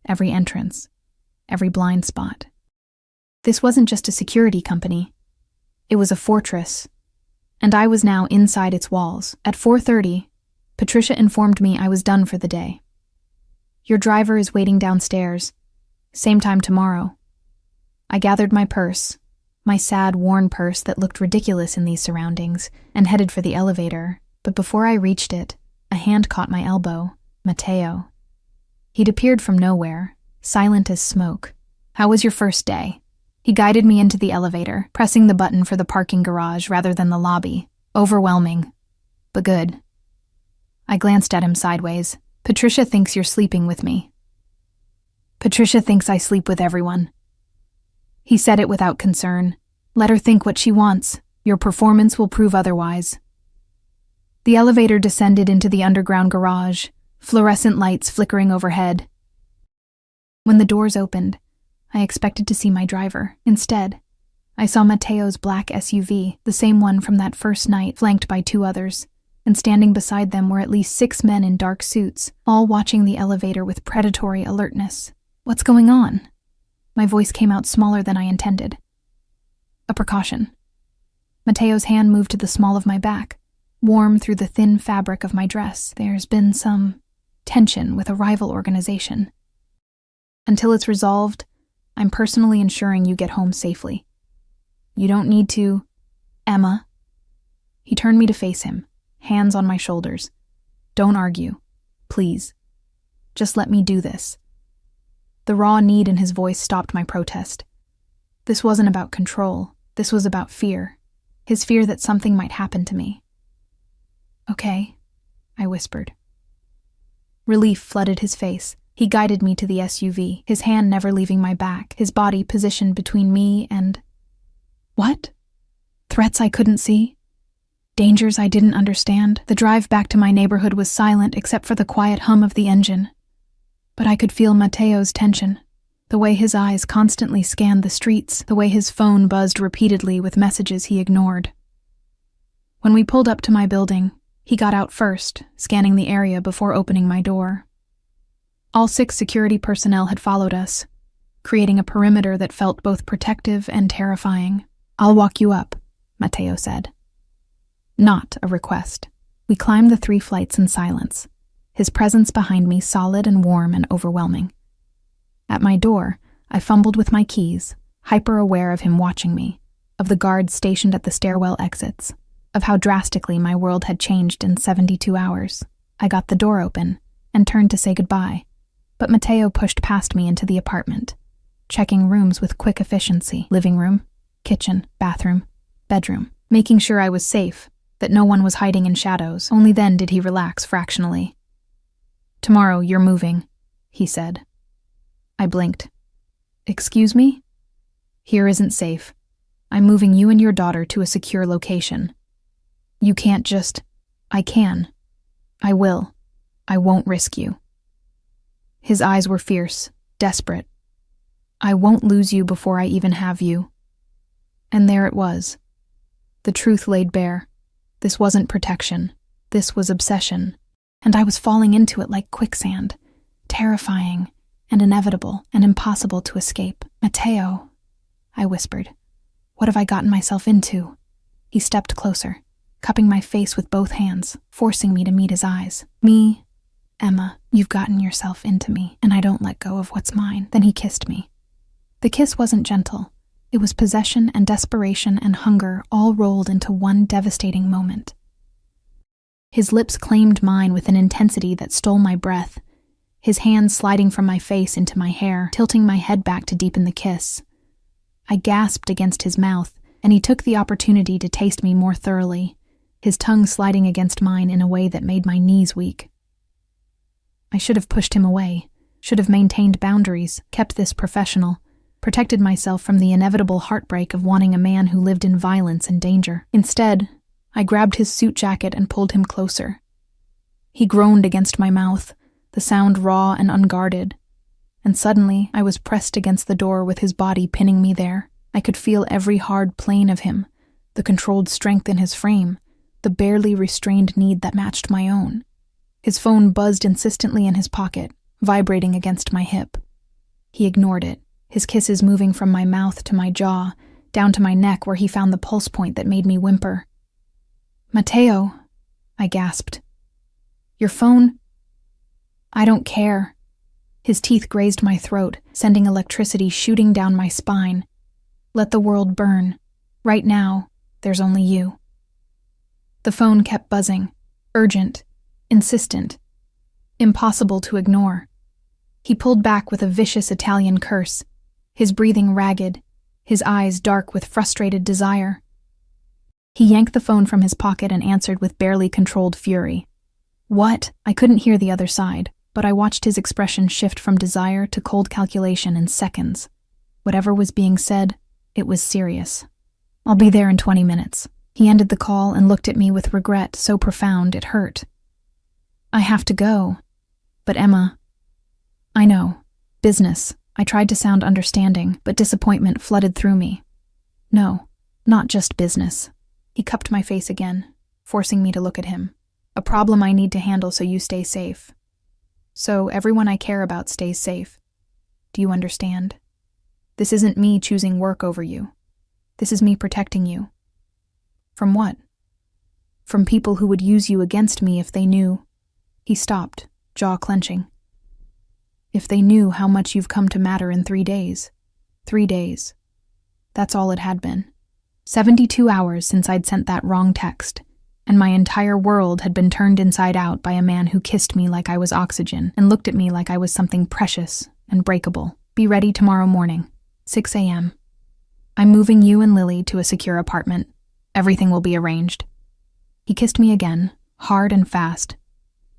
every entrance, every blind spot. This wasn't just a security company. It was a fortress, and I was now inside its walls. At 4:30, Patricia informed me I was done for the day. "Your driver is waiting downstairs. Same time tomorrow." I gathered my purse, my sad, worn purse that looked ridiculous in these surroundings, and headed for the elevator. But before I reached it, a hand caught my elbow. Matteo. He'd appeared from nowhere, silent as smoke. "How was your first day?" He guided me into the elevator, pressing the button for the parking garage rather than the lobby. "Overwhelming, but good." I glanced at him sideways. "Patricia thinks you're sleeping with me." "Patricia thinks I sleep with everyone." He said it without concern. "Let her think what she wants. Your performance will prove otherwise." The elevator descended into the underground garage, fluorescent lights flickering overhead. When the doors opened, I expected to see my driver. Instead, I saw Matteo's black SUV, the same one from that first night, flanked by 2 others, and standing beside them were at least 6 men in dark suits, all watching the elevator with predatory alertness. "What's going on?" My voice came out smaller than I intended. A precaution. Matteo's hand moved to the small of my back, warm through the thin fabric of my dress. "There's been some tension with a rival organization. Until it's resolved, I'm personally ensuring you get home safely. You don't need to, Emma." He turned me to face him, hands on my shoulders. "Don't argue, please. Just let me do this." The raw need in his voice stopped my protest. This wasn't about control. This was about fear. His fear that something might happen to me. "Okay," I whispered. Relief flooded his face. He guided me to the SUV, his hand never leaving my back, his body positioned between me and... What? Threats I couldn't see? Dangers I didn't understand? The drive back to my neighborhood was silent except for the quiet hum of the engine. But I could feel Matteo's tension, the way his eyes constantly scanned the streets, the way his phone buzzed repeatedly with messages he ignored. When we pulled up to my building, he got out first, scanning the area before opening my door. All 6 security personnel had followed us, creating a perimeter that felt both protective and terrifying. "I'll walk you up," Matteo said. Not a request. We climbed the 3 flights in silence, his presence behind me solid and warm and overwhelming. At my door, I fumbled with my keys, hyper-aware of him watching me, of the guards stationed at the stairwell exits, of how drastically my world had changed in 72 hours. I got the door open and turned to say goodbye, but Matteo pushed past me into the apartment, checking rooms with quick efficiency: living room, kitchen, bathroom, bedroom, making sure I was safe, that no one was hiding in shadows. Only then did he relax fractionally. "Tomorrow you're moving," he said. I blinked. "Excuse me?" "Here isn't safe. I'm moving you and your daughter to a secure location. You can't just..." "I can. I will. I won't risk you." His eyes were fierce, desperate. "I won't lose you before I even have you." And there it was. The truth laid bare. This wasn't protection. This was obsession. And I was falling into it like quicksand, terrifying and inevitable and impossible to escape. "Matteo," I whispered. "What have I gotten myself into?" He stepped closer, cupping my face with both hands, forcing me to meet his eyes. "Me, Emma, you've gotten yourself into me, and I don't let go of what's mine." Then he kissed me. The kiss wasn't gentle. It was possession and desperation and hunger all rolled into one devastating moment. His lips claimed mine with an intensity that stole my breath, his hands sliding from my face into my hair, tilting my head back to deepen the kiss. I gasped against his mouth, and he took the opportunity to taste me more thoroughly, his tongue sliding against mine in a way that made my knees weak. I should have pushed him away, should have maintained boundaries, kept this professional, protected myself from the inevitable heartbreak of wanting a man who lived in violence and danger. Instead, I grabbed his suit jacket and pulled him closer. He groaned against my mouth, the sound raw and unguarded, and suddenly I was pressed against the door with his body pinning me there. I could feel every hard plane of him, the controlled strength in his frame, the barely restrained need that matched my own. His phone buzzed insistently in his pocket, vibrating against my hip. He ignored it, his kisses moving from my mouth to my jaw, down to my neck where he found the pulse point that made me whimper. "Matteo," I gasped. "Your phone?" "I don't care." His teeth grazed my throat, sending electricity shooting down my spine. "Let the world burn. Right now, there's only you." The phone kept buzzing, urgent, insistent, impossible to ignore. He pulled back with a vicious Italian curse, his breathing ragged, his eyes dark with frustrated desire. He yanked the phone from his pocket and answered with barely controlled fury. "What?" I couldn't hear the other side, but I watched his expression shift from desire to cold calculation in seconds. Whatever was being said, it was serious. "I'll be there in 20 minutes. He ended the call and looked at me with regret so profound it hurt. "I have to go." "But Emma..." "I know. Business." I tried to sound understanding, but disappointment flooded through me. "No, not just business." He cupped my face again, forcing me to look at him. "A problem I need to handle so you stay safe. So everyone I care about stays safe. Do you understand? This isn't me choosing work over you. This is me protecting you." "From what?" "From people who would use you against me if they knew..." He stopped, jaw clenching. "If they knew how much you've come to matter in 3 days. 3 days. That's all it had been. 72 hours since I'd sent that wrong text, and my entire world had been turned inside out by a man who kissed me like I was oxygen and looked at me like I was something precious and breakable. Be ready tomorrow morning, 6 a.m. I'm moving you and Lily to a secure apartment. Everything will be arranged." He kissed me again, hard and fast.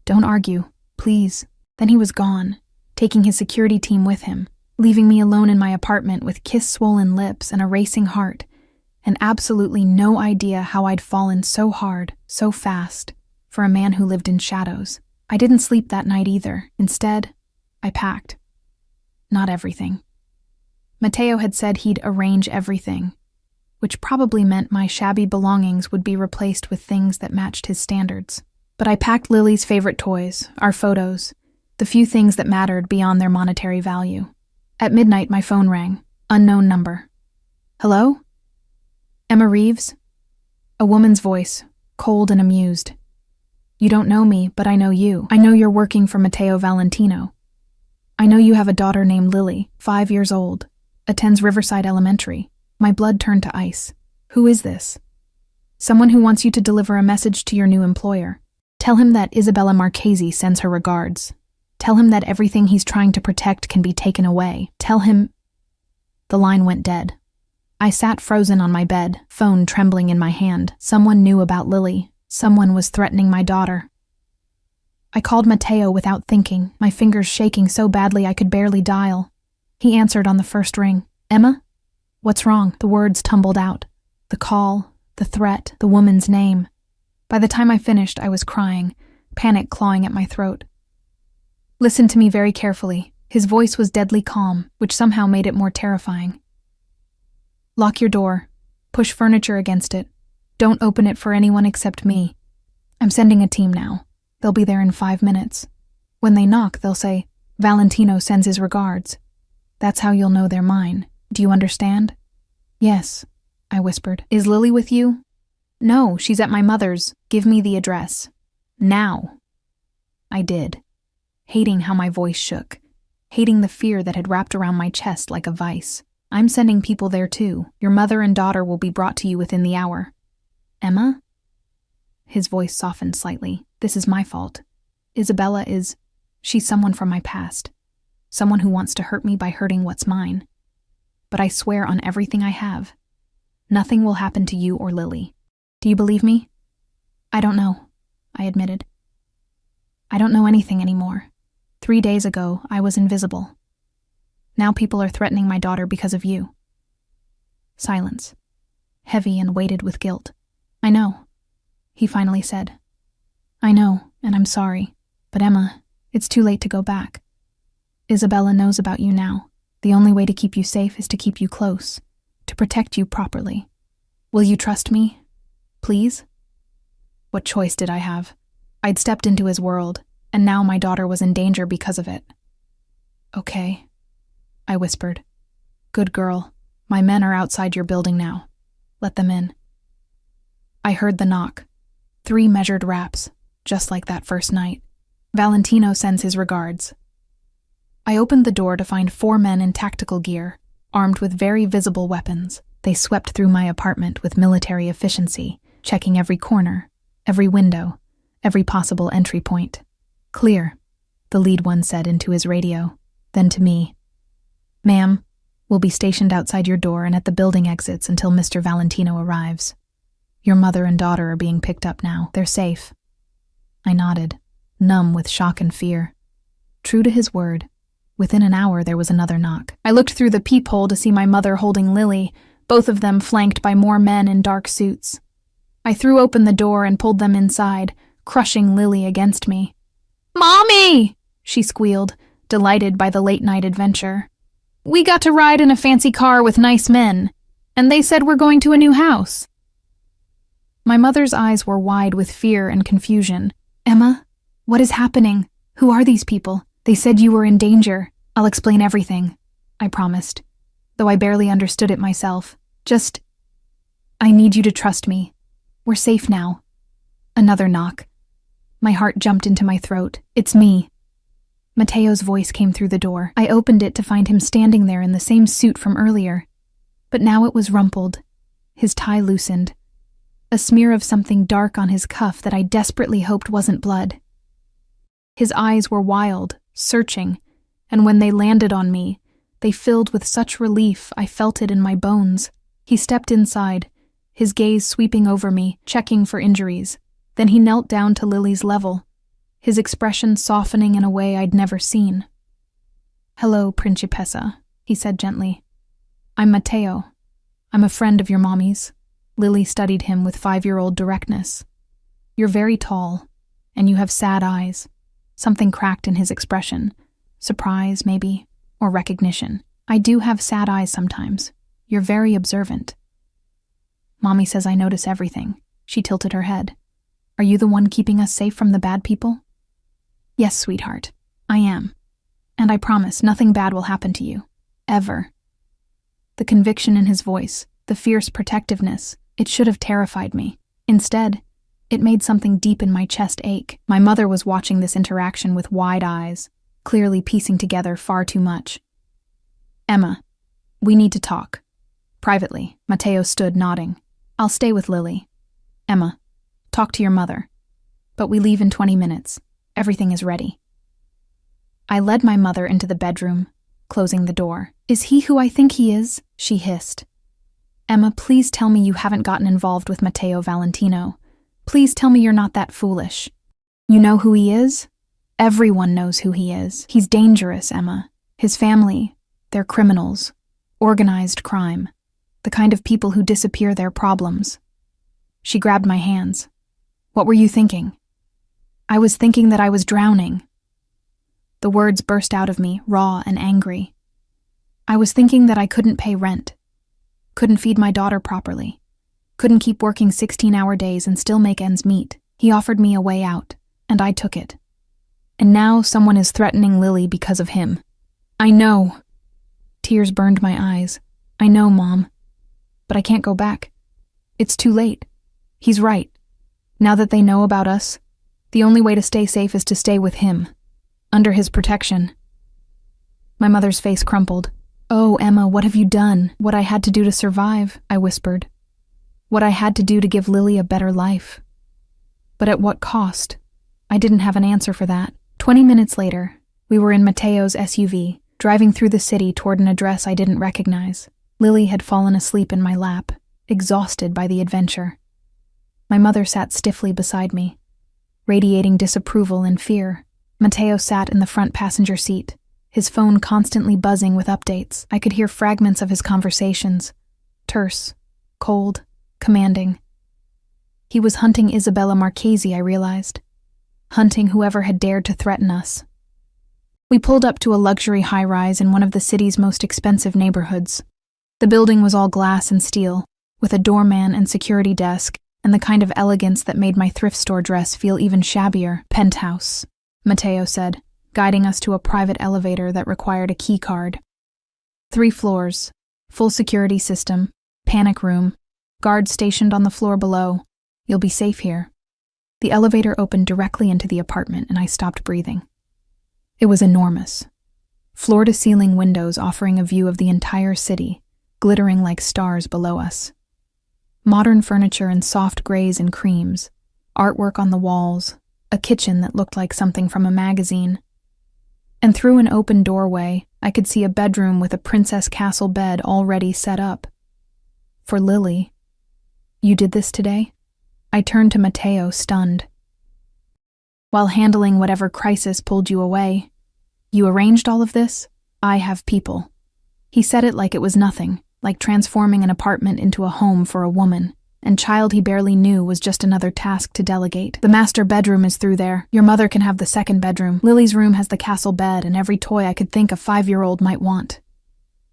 "Don't argue, please." Then he was gone, taking his security team with him, leaving me alone in my apartment with kiss-swollen lips and a racing heart, and absolutely no idea how I'd fallen so hard, so fast, for a man who lived in shadows. I didn't sleep that night either. Instead, I packed. Not everything. Matteo had said he'd arrange everything, which probably meant my shabby belongings would be replaced with things that matched his standards. But I packed Lily's favorite toys, our photos, the few things that mattered beyond their monetary value. At midnight, my phone rang. Unknown number. "Hello? Emma Reeves?" A woman's voice, cold and amused. "You don't know me, but I know you. I know you're working for Matteo Valentino. I know you have a daughter named Lily, 5 years old, attends Riverside Elementary." My blood turned to ice. "Who is this?" "Someone who wants you to deliver a message to your new employer. Tell him that Isabella Marchesi sends her regards. Tell him that everything he's trying to protect can be taken away. Tell him..." The line went dead. I sat frozen on my bed, phone trembling in my hand. Someone knew about Lily. Someone was threatening my daughter. I called Matteo without thinking, my fingers shaking so badly I could barely dial. He answered on the first ring. "Emma? What's wrong?" The words tumbled out. The call, the threat, the woman's name. By the time I finished, I was crying, panic clawing at my throat. "Listen to me very carefully." His voice was deadly calm, which somehow made it more terrifying. "Lock your door. Push furniture against it. Don't open it for anyone except me. I'm sending a team now. They'll be there in 5 minutes. When they knock, they'll say, 'Valentino sends his regards.' That's how you'll know they're mine. Do you understand?" "Yes," I whispered. "Is Lily with you?" "No, she's at my mother's. Give me the address. Now." I did, hating how my voice shook, hating the fear that had wrapped around my chest like a vice. "I'm sending people there too. Your mother and daughter will be brought to you within the hour." "Emma?" His voice softened slightly. "This is my fault. Isabella is..." She's someone from my past. Someone who wants to hurt me by hurting what's mine. But I swear on everything I have, nothing will happen to you or Lily. Do you believe me? I don't know, I admitted. I don't know anything anymore. 3 days ago, I was invisible. Now people are threatening my daughter because of you. Silence, heavy and weighted with guilt. I know, he finally said. I know, and I'm sorry. But Emma, it's too late to go back. Isabella knows about you now. The only way to keep you safe is to keep you close, to protect you properly. Will you trust me? Please? What choice did I have? I'd stepped into his world, and now my daughter was in danger because of it. Okay, I whispered. Good girl. My men are outside your building now. Let them in. I heard the knock. 3 measured raps, just like that first night. Valentino sends his regards. I opened the door to find 4 men in tactical gear, armed with very visible weapons. They swept through my apartment with military efficiency, checking every corner, every window, every possible entry point. Clear, the lead one said into his radio, then to me. Ma'am, we'll be stationed outside your door and at the building exits until Mr. Valentino arrives. Your mother and daughter are being picked up now. They're safe. I nodded, numb with shock and fear. True to his word, within an hour there was another knock. I looked through the peephole to see my mother holding Lily, both of them flanked by more men in dark suits. I threw open the door and pulled them inside, crushing Lily against me. Mommy! She squealed, delighted by the late-night adventure. We got to ride in a fancy car with nice men, and they said we're going to a new house. My mother's eyes were wide with fear and confusion. Emma, what is happening? Who are these people? They said you were in danger. I'll explain everything, I promised, though I barely understood it myself. I need you to trust me. We're safe now. Another knock. My heart jumped into my throat. It's me. Matteo's voice came through the door. I opened it to find him standing there in the same suit from earlier. But now it was rumpled, his tie loosened, a smear of something dark on his cuff that I desperately hoped wasn't blood. His eyes were wild, searching, and when they landed on me, they filled with such relief I felt it in my bones. He stepped inside, his gaze sweeping over me, checking for injuries. Then he knelt down to Lily's level, his expression softening in a way I'd never seen. Hello, Principessa, he said gently. I'm Matteo. I'm a friend of your mommy's. Lily studied him with 5-year-old directness. You're very tall, and you have sad eyes. Something cracked in his expression. Surprise, maybe, or recognition. I do have sad eyes sometimes. You're very observant. Mommy says I notice everything. She tilted her head. Are you the one keeping us safe from the bad people? Yes, sweetheart, I am. And I promise nothing bad will happen to you. Ever. The conviction in his voice, the fierce protectiveness, it should have terrified me. Instead, it made something deep in my chest ache. My mother was watching this interaction with wide eyes, clearly piecing together far too much. Emma, we need to talk. Privately, Matteo stood nodding. I'll stay with Lily. Emma, talk to your mother. But we leave in 20 minutes. Everything is ready. I led my mother into the bedroom, closing the door. Is he who I think he is? She hissed. Emma, please tell me you haven't gotten involved with Matteo Valentino. Please tell me you're not that foolish. You know who he is? Everyone knows who he is. He's dangerous, Emma. His family, they're criminals. Organized crime. The kind of people who disappear their problems. She grabbed my hands. What were you thinking? I was thinking that I was drowning. The words burst out of me, raw and angry. I was thinking that I couldn't pay rent. Couldn't feed my daughter properly. Couldn't keep working 16-hour days and still make ends meet. He offered me a way out, and I took it. And now someone is threatening Lily because of him. I know. Tears burned my eyes. I know, Mom. But I can't go back. It's too late. He's right. Now that they know about us, the only way to stay safe is to stay with him, under his protection. My mother's face crumpled. Oh, Emma, what have you done? What I had to do to survive, I whispered. What I had to do to give Lily a better life. But at what cost? I didn't have an answer for that. 20 minutes later, we were in Mateo's SUV, driving through the city toward an address I didn't recognize. Lily had fallen asleep in my lap, exhausted by the adventure. My mother sat stiffly beside me, radiating disapproval and fear. Mateo sat in the front passenger seat, his phone constantly buzzing with updates. I could hear fragments of his conversations, terse, cold, commanding. He was hunting Isabella Marchesi, I realized. Hunting whoever had dared to threaten us. We pulled up to a luxury high-rise in one of the city's most expensive neighborhoods. The building was all glass and steel, with a doorman and security desk, and the kind of elegance that made my thrift store dress feel even shabbier. Penthouse, Mateo said, guiding us to a private elevator that required a key card. 3 floors, full security system, panic room, guards stationed on the floor below. You'll be safe here. The elevator opened directly into the apartment, and I stopped breathing. It was enormous. Floor-to-ceiling windows offering a view of the entire city, glittering like stars below us. Modern furniture in soft grays and creams, artwork on the walls, a kitchen that looked like something from a magazine. And through an open doorway, I could see a bedroom with a princess castle bed already set up. For Lily. You did this today? I turned to Mateo, stunned. While handling whatever crisis pulled you away. You arranged all of this? I have people. He said it like it was nothing, like transforming an apartment into a home for a woman, and child he barely knew was just another task to delegate. The master bedroom is through there. Your mother can have the second bedroom. Lily's room has the castle bed and every toy I could think a 5-year-old might want.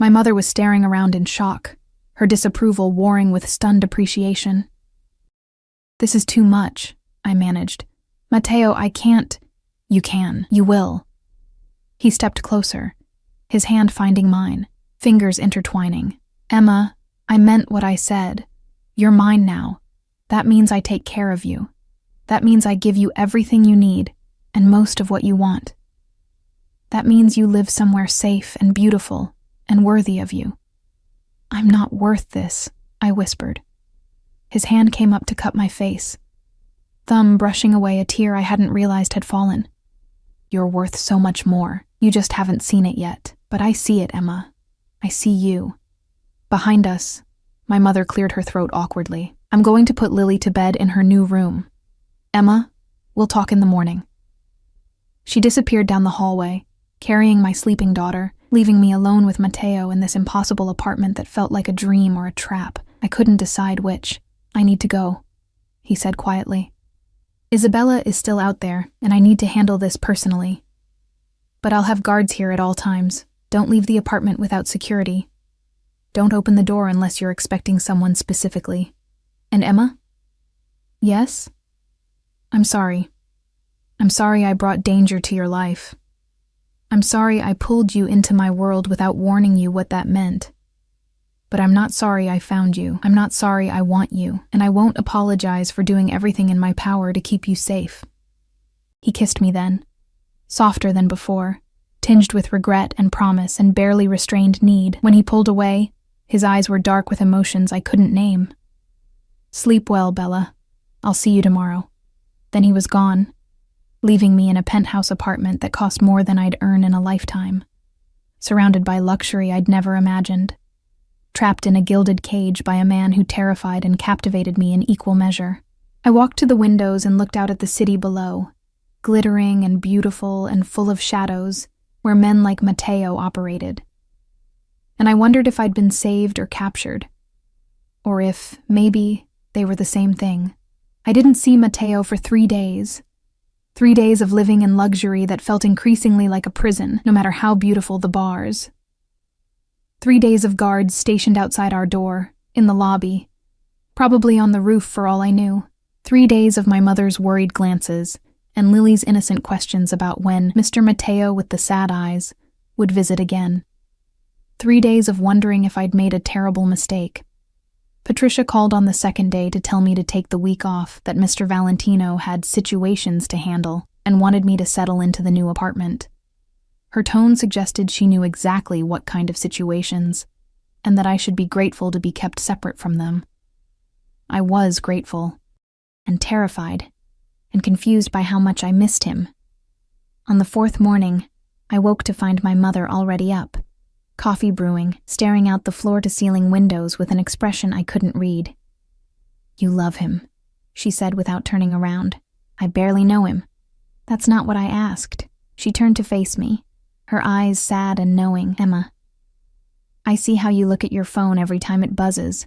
My mother was staring around in shock, her disapproval warring with stunned appreciation. This is too much, I managed. Mateo, I can't. You can. You will. He stepped closer, his hand finding mine, fingers intertwining. Emma, I meant what I said. You're mine now. That means I take care of you. That means I give you everything you need, and most of what you want. That means you live somewhere safe and beautiful and worthy of you. I'm not worth this, I whispered. His hand came up to cup my face, thumb brushing away a tear I hadn't realized had fallen. You're worth so much more. You just haven't seen it yet. But I see it, Emma. I see you. Behind us, my mother cleared her throat awkwardly. I'm going to put Lily to bed in her new room. Emma, we'll talk in the morning. She disappeared down the hallway, carrying my sleeping daughter, leaving me alone with Mateo in this impossible apartment that felt like a dream or a trap. I couldn't decide which. I need to go, he said quietly. Isabella is still out there, and I need to handle this personally. But I'll have guards here at all times. Don't leave the apartment without security. Don't open the door unless you're expecting someone specifically. And Emma? Yes? I'm sorry. I'm sorry I brought danger to your life. I'm sorry I pulled you into my world without warning you what that meant. But I'm not sorry I found you. I'm not sorry I want you, and I won't apologize for doing everything in my power to keep you safe. He kissed me then, softer than before, tinged with regret and promise and barely restrained need. When he pulled away, his eyes were dark with emotions I couldn't name. Sleep well, Bella. I'll see you tomorrow. Then he was gone, leaving me in a penthouse apartment that cost more than I'd earn in a lifetime, surrounded by luxury I'd never imagined. Trapped in a gilded cage by a man who terrified and captivated me in equal measure. I walked to the windows and looked out at the city below, glittering and beautiful and full of shadows, where men like Mateo operated. And I wondered if I'd been saved or captured, or if, maybe, they were the same thing. I didn't see Mateo for 3 days. 3 days of living in luxury that felt increasingly like a prison, no matter how beautiful the bars. 3 days of guards stationed outside our door, in the lobby, probably on the roof for all I knew. 3 days of my mother's worried glances and Lily's innocent questions about when Mr. Mateo with the sad eyes would visit again. 3 days of wondering if I'd made a terrible mistake. Patricia called on the second day to tell me to take the week off, that Mr. Valentino had situations to handle and wanted me to settle into the new apartment. Her tone suggested she knew exactly what kind of situations, and that I should be grateful to be kept separate from them. I was grateful, and terrified, and confused by how much I missed him. On the fourth morning, I woke to find my mother already up, coffee brewing, staring out the floor-to-ceiling windows with an expression I couldn't read. "You love him," she said without turning around. "I barely know him." "That's not what I asked." She turned to face me, her eyes sad and knowing. "Emma, I see how you look at your phone every time it buzzes,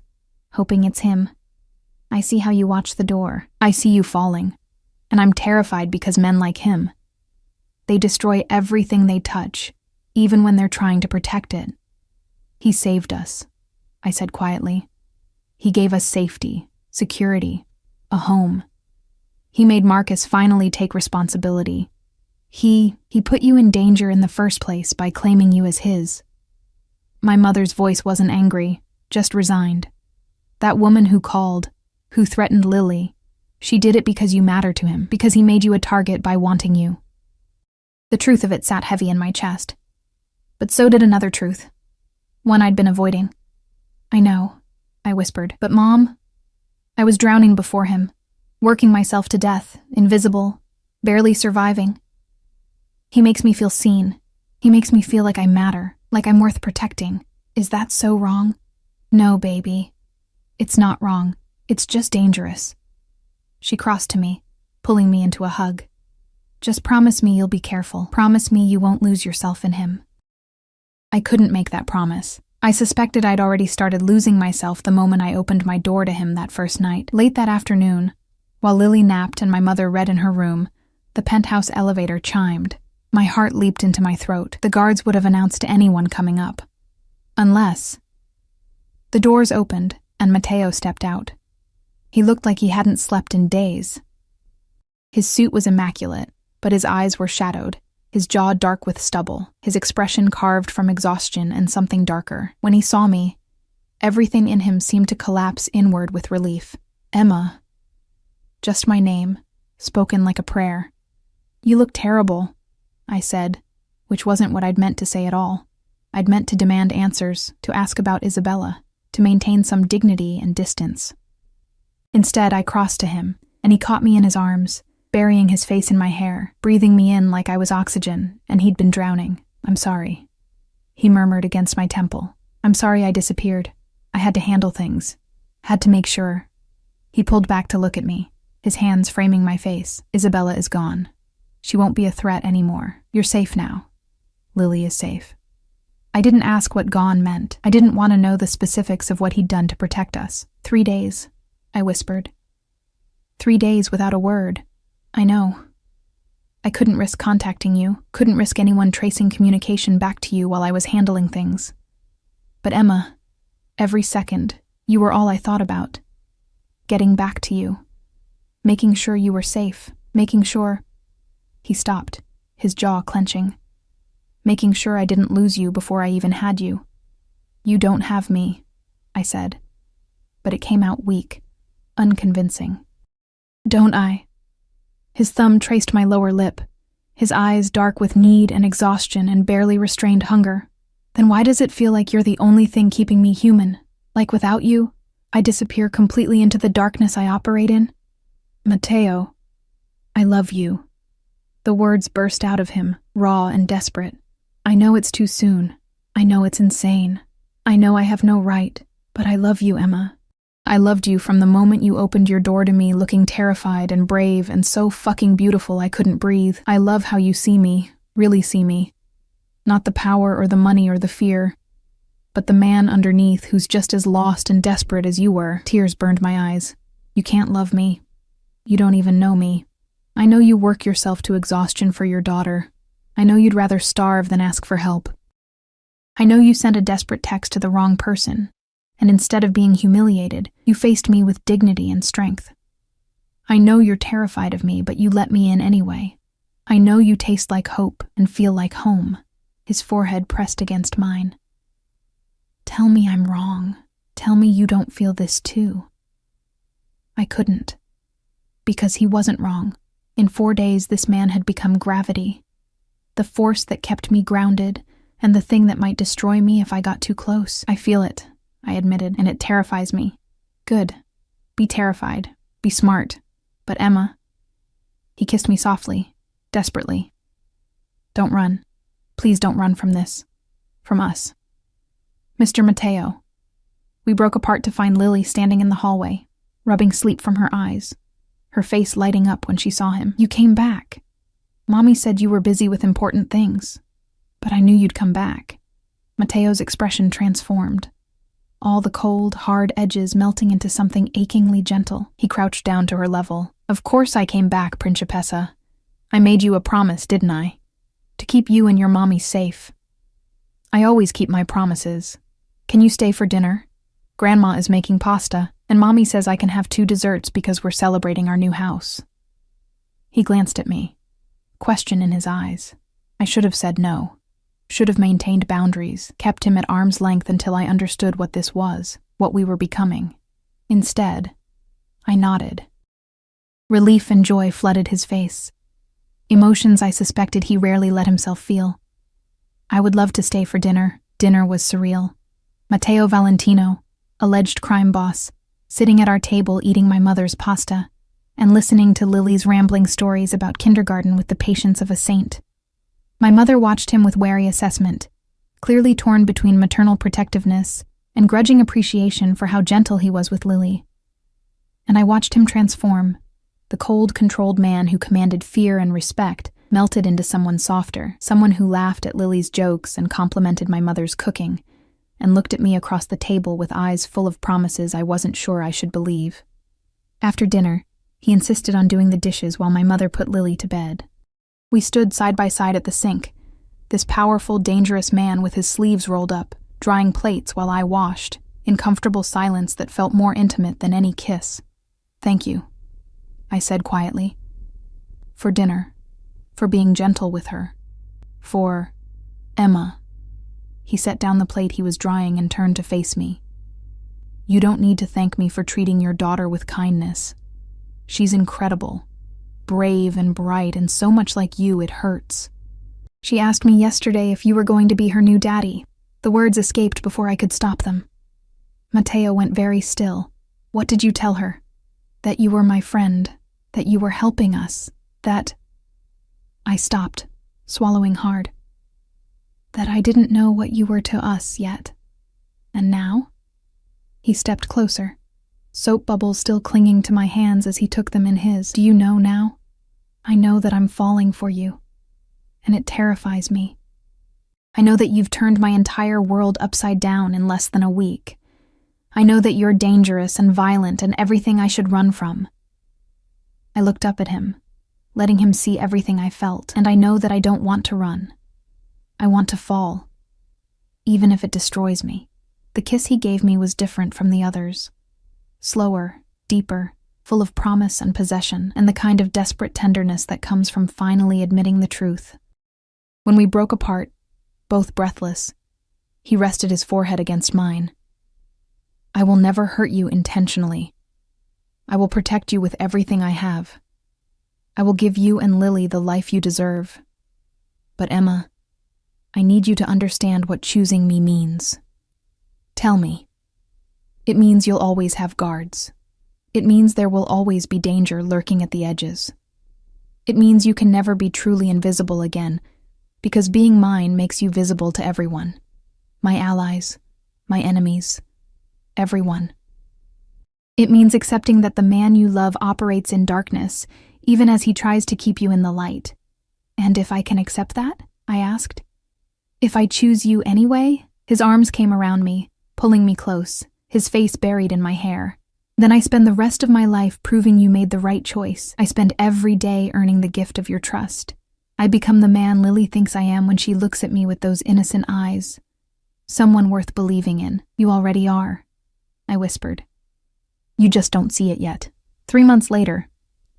hoping it's him. I see how you watch the door. I see you falling. And I'm terrified because men like him, they destroy everything they touch, even when they're trying to protect it. He saved us," I said quietly. "He gave us safety, security, a home. He made Marcus finally take responsibility. He put you in danger in the first place by claiming you as his." My mother's voice wasn't angry, just resigned. "That woman who called, who threatened Lily, she did it because you matter to him, because he made you a target by wanting you." The truth of it sat heavy in my chest. But so did another truth, one I'd been avoiding. "I know," I whispered, "but Mom, I was drowning before him, working myself to death, invisible, barely surviving. He makes me feel seen. He makes me feel like I matter, like I'm worth protecting. Is that so wrong?" "No, baby. It's not wrong. It's just dangerous." She crossed to me, pulling me into a hug. "Just promise me you'll be careful. Promise me you won't lose yourself in him." I couldn't make that promise. I suspected I'd already started losing myself the moment I opened my door to him that first night. Late that afternoon, while Lily napped and my mother read in her room, the penthouse elevator chimed. My heart leaped into my throat. The guards would have announced to anyone coming up. Unless... The doors opened, and Matteo stepped out. He looked like he hadn't slept in days. His suit was immaculate, but his eyes were shadowed, his jaw dark with stubble, his expression carved from exhaustion and something darker. When he saw me, everything in him seemed to collapse inward with relief. "Emma." Just my name, spoken like a prayer. "You look terrible," I said, which wasn't what I'd meant to say at all. I'd meant to demand answers, to ask about Isabella, to maintain some dignity and distance. Instead, I crossed to him, and he caught me in his arms, burying his face in my hair, breathing me in like I was oxygen, and he'd been drowning. "I'm sorry," he murmured against my temple. "I'm sorry I disappeared. I had to handle things. Had to make sure." He pulled back to look at me, his hands framing my face. "Isabella is gone. She won't be a threat anymore. You're safe now. Lily is safe." I didn't ask what gone meant. I didn't want to know the specifics of what he'd done to protect us. 3 days, I whispered. 3 days without a word. I know. I couldn't risk contacting you, couldn't risk anyone tracing communication back to you while I was handling things. But Emma, every second, you were all I thought about. Getting back to you. Making sure you were safe. Making sure... He stopped, his jaw clenching. "Making sure I didn't lose you before I even had you." "You don't have me," I said. But it came out weak, unconvincing. "Don't I?" His thumb traced my lower lip, his eyes dark with need and exhaustion and barely restrained hunger. "Then why does it feel like you're the only thing keeping me human? Like without you, I disappear completely into the darkness I operate in?" "Matteo, I love you." The words burst out of him, raw and desperate. "I know it's too soon. I know it's insane. I know I have no right, but I love you, Emma. I loved you from the moment you opened your door to me looking terrified and brave and so fucking beautiful I couldn't breathe. I love how you see me, really see me. Not the power or the money or the fear, but the man underneath who's just as lost and desperate as you were." Tears burned my eyes. "You can't love me. You don't even know me. I know you work yourself to exhaustion for your daughter. I know you'd rather starve than ask for help. I know you sent a desperate text to the wrong person, and instead of being humiliated, you faced me with dignity and strength. I know you're terrified of me, but you let me in anyway. I know you taste like hope and feel like home." His forehead pressed against mine. "Tell me I'm wrong. Tell me you don't feel this too." I couldn't. Because he wasn't wrong. In 4 days, this man had become gravity. The force that kept me grounded, and the thing that might destroy me if I got too close. "I feel it," I admitted, "and it terrifies me." "Good. Be terrified. Be smart. But Emma..." He kissed me softly, desperately. Don't run. Please don't run from this. From us. Mr. Mateo. We broke apart to find Lily standing in the hallway, rubbing sleep from her eyes, her face lighting up when she saw him. You came back. Mommy said you were busy with important things, but I knew you'd come back. Mateo's expression transformed, all the cold, hard edges melting into something achingly gentle. He crouched down to her level. Of course I came back, Principessa. I made you a promise, didn't I? To keep you and your mommy safe. I always keep my promises. Can you stay for dinner? Grandma is making pasta, and Mommy says I can have 2 desserts because we're celebrating our new house. He glanced at me, question in his eyes. I should have said no. Should have maintained boundaries, kept him at arm's length until I understood what this was, what we were becoming. Instead, I nodded. Relief and joy flooded his face. Emotions I suspected he rarely let himself feel. I would love to stay for dinner. Dinner was surreal. Matteo Valentino, alleged crime boss, sitting at our table eating my mother's pasta, and listening to Lily's rambling stories about kindergarten with the patience of a saint. My mother watched him with wary assessment, clearly torn between maternal protectiveness and grudging appreciation for how gentle he was with Lily. And I watched him transform. The cold, controlled man who commanded fear and respect melted into someone softer, someone who laughed at Lily's jokes and complimented my mother's cooking, and looked at me across the table with eyes full of promises I wasn't sure I should believe. After dinner, he insisted on doing the dishes while my mother put Lily to bed. We stood side by side at the sink, this powerful, dangerous man with his sleeves rolled up, drying plates while I washed, in comfortable silence that felt more intimate than any kiss. Thank you, I said quietly. For dinner, for being gentle with her, for Emma. He set down the plate he was drying and turned to face me. You don't need to thank me for treating your daughter with kindness. She's incredible. Brave and bright, and so much like you, it hurts. She asked me yesterday if you were going to be her new daddy. The words escaped before I could stop them. Mateo went very still. What did you tell her? That you were my friend, that you were helping us, that... I stopped, swallowing hard. That I didn't know what you were to us yet. And now? He stepped closer, soap bubbles still clinging to my hands as he took them in his. Do you know now? I know that I'm falling for you, and it terrifies me. I know that you've turned my entire world upside down in less than a week. I know that you're dangerous and violent and everything I should run from. I looked up at him, letting him see everything I felt, and I know that I don't want to run. I want to fall, even if it destroys me. The kiss he gave me was different from the others. Slower, deeper, full of promise and possession, and the kind of desperate tenderness that comes from finally admitting the truth. When we broke apart, both breathless, he rested his forehead against mine. I will never hurt you intentionally. I will protect you with everything I have. I will give you and Lily the life you deserve. But Emma, I need you to understand what choosing me means. Tell me. It means you'll always have guards. It means there will always be danger lurking at the edges. It means you can never be truly invisible again, because being mine makes you visible to everyone. My allies, my enemies, everyone. It means accepting that the man you love operates in darkness, even as he tries to keep you in the light. And if I can accept that? I asked. If I choose you anyway? His arms came around me, pulling me close, his face buried in my hair. Then I spend the rest of my life proving you made the right choice. I spend every day earning the gift of your trust. I become the man Lily thinks I am when she looks at me with those innocent eyes. Someone worth believing in. You already are, I whispered. You just don't see it yet. 3 months later,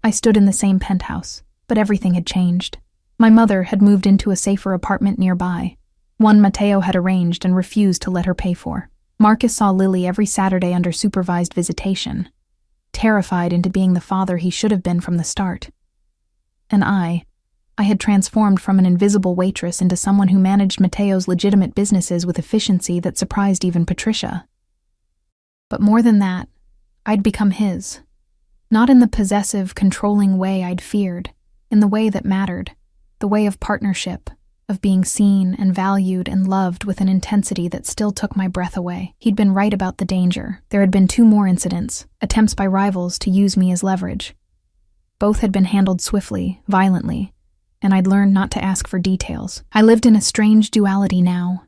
I stood in the same penthouse, but everything had changed. My mother had moved into a safer apartment nearby, one Mateo had arranged and refused to let her pay for. Marcus saw Lily every Saturday under supervised visitation, terrified into being the father he should have been from the start. And I had transformed from an invisible waitress into someone who managed Mateo's legitimate businesses with efficiency that surprised even Patricia. But more than that, I'd become his. Not in the possessive, controlling way I'd feared, in the way that mattered, the way of partnership, of being seen and valued and loved with an intensity that still took my breath away. He'd been right about the danger. There had been 2 more incidents, attempts by rivals to use me as leverage. Both had been handled swiftly, violently, and I'd learned not to ask for details. I lived in a strange duality now,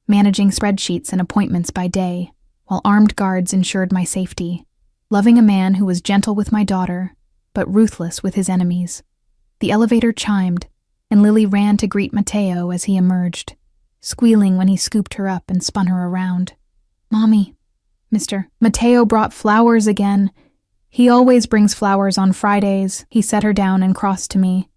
managing spreadsheets and appointments by day, while armed guards ensured my safety, loving a man who was gentle with my daughter, but ruthless with his enemies. The elevator chimed, and Lily ran to greet Matteo as he emerged, squealing when he scooped her up and spun her around. "Mommy, Mr. Matteo brought flowers again. He always brings flowers on Fridays." He set her down and crossed to me,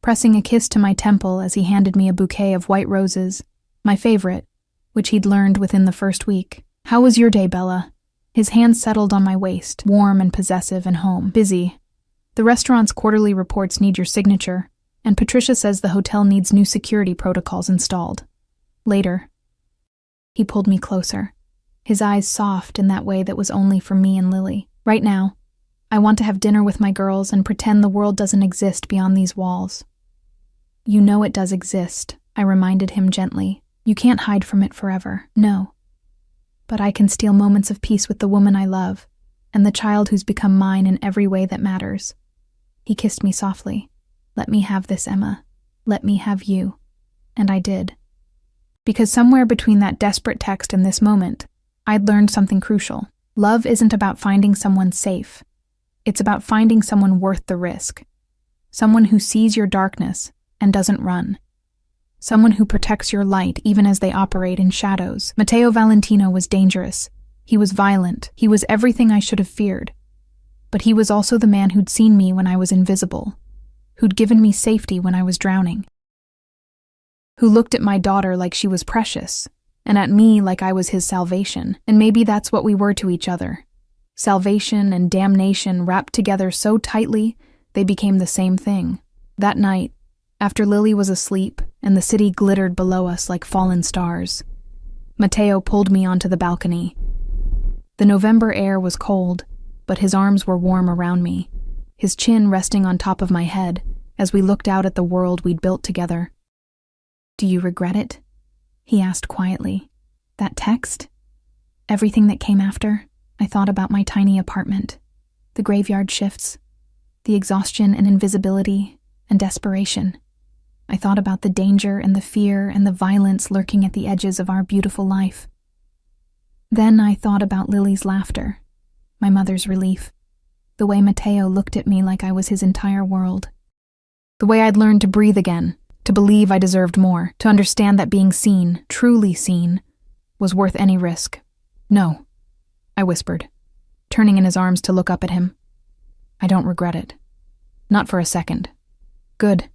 pressing a kiss to my temple as he handed me a bouquet of white roses, my favorite, which he'd learned within the first week. "How was your day, Bella?" His hand settled on my waist, warm and possessive and home. "Busy. The restaurant's quarterly reports need your signature, and Patricia says the hotel needs new security protocols installed. Later." He pulled me closer, his eyes soft in that way that was only for me and Lily. "Right now, I want to have dinner with my girls and pretend the world doesn't exist beyond these walls." "You know it does exist," I reminded him gently. "You can't hide from it forever." "No. But I can steal moments of peace with the woman I love, and the child who's become mine in every way that matters." He kissed me softly. "Let me have this, Emma. Let me have you." And I did. Because somewhere between that desperate text and this moment, I'd learned something crucial. Love isn't about finding someone safe. It's about finding someone worth the risk. Someone who sees your darkness and doesn't run. Someone who protects your light even as they operate in shadows. Matteo Valentino was dangerous. He was violent. He was everything I should have feared. But he was also the man who'd seen me when I was invisible, who'd given me safety when I was drowning, who looked at my daughter like she was precious, and at me like I was his salvation. And maybe that's what we were to each other. Salvation and damnation wrapped together so tightly, they became the same thing. That night, after Lily was asleep and the city glittered below us like fallen stars, Matteo pulled me onto the balcony. The November air was cold, but his arms were warm around me, his chin resting on top of my head as we looked out at the world we'd built together. "Do you regret it?" he asked quietly. "That text? Everything that came after?" I thought about my tiny apartment, the graveyard shifts, the exhaustion and invisibility and desperation. I thought about the danger and the fear and the violence lurking at the edges of our beautiful life. Then I thought about Lily's laughter, my mother's relief, the way Matteo looked at me like I was his entire world, the way I'd learned to breathe again, to believe I deserved more, to understand that being seen, truly seen, was worth any risk. "No," I whispered, turning in his arms to look up at him. "I don't regret it. Not for a second." "Good."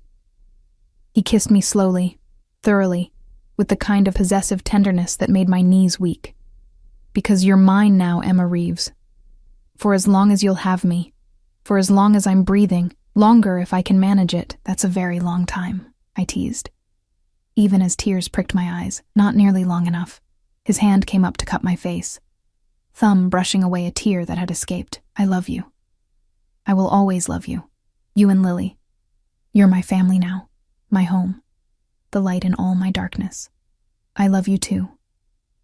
He kissed me slowly, thoroughly, with the kind of possessive tenderness that made my knees weak. "Because you're mine now, Emma Reeves. For as long as you'll have me, for as long as I'm breathing, longer if I can manage it." "That's a very long time," I teased, even as tears pricked my eyes. "Not nearly long enough." His hand came up to cup my face, thumb brushing away a tear that had escaped. "I love you. I will always love you. You and Lily. You're my family now, my home, the light in all my darkness." "I love you too,"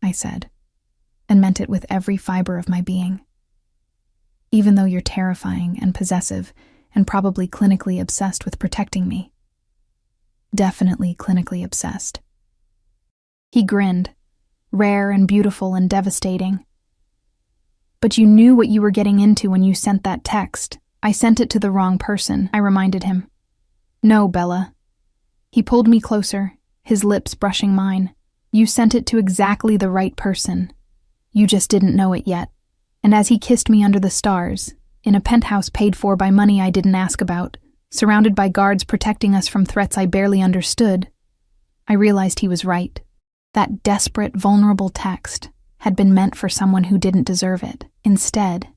I said, and meant it with every fiber of my being. "Even though you're terrifying and possessive and probably clinically obsessed with protecting me." "Definitely clinically obsessed." He grinned, rare and beautiful and devastating. "But you knew what you were getting into when you sent that text." "I sent it to the wrong person," I reminded him. "No, Bella." He pulled me closer, his lips brushing mine. "You sent it to exactly the right person. You just didn't know it yet." And as he kissed me under the stars, in a penthouse paid for by money I didn't ask about, surrounded by guards protecting us from threats I barely understood, I realized he was right. That desperate, vulnerable text had been meant for someone who didn't deserve it. Instead,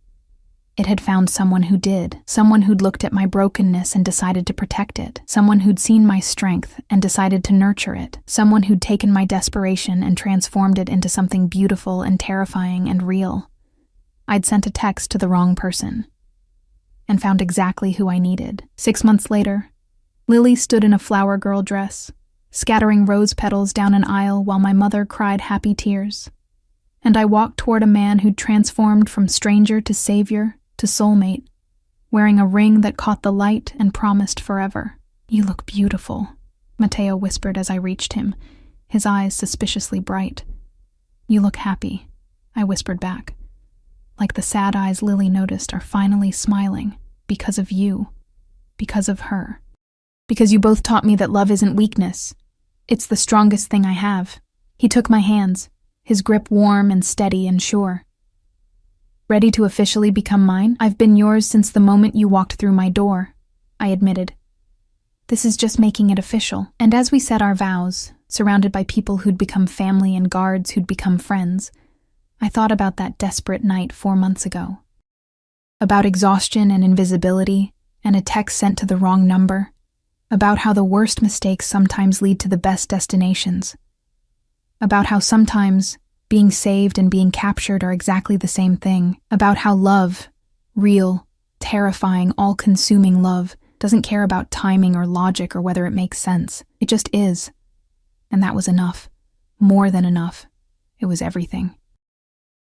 it had found someone who did, someone who'd looked at my brokenness and decided to protect it, someone who'd seen my strength and decided to nurture it, someone who'd taken my desperation and transformed it into something beautiful and terrifying and real. I'd sent a text to the wrong person and found exactly who I needed. 6 months later, Lily stood in a flower girl dress, scattering rose petals down an aisle while my mother cried happy tears. And I walked toward a man who'd transformed from stranger to savior to soulmate, wearing a ring that caught the light and promised forever. "You look beautiful," Mateo whispered as I reached him, his eyes suspiciously bright. "You look happy," I whispered back. Like the sad eyes Lily noticed are finally smiling, because of you, because of her. Because you both taught me that love isn't weakness. It's the strongest thing I have. He took my hands, his grip warm and steady and sure. "Ready to officially become mine? I've been yours since the moment you walked through my door," I admitted. "This is just making it official." And as we said our vows, surrounded by people who'd become family and guards who'd become friends, I thought about that desperate night 4 months ago. About exhaustion and invisibility, and a text sent to the wrong number. About how the worst mistakes sometimes lead to the best destinations. About how sometimes being saved and being captured are exactly the same thing. About how love, real, terrifying, all-consuming love, doesn't care about timing or logic or whether it makes sense. It just is. And that was enough. More than enough. It was everything.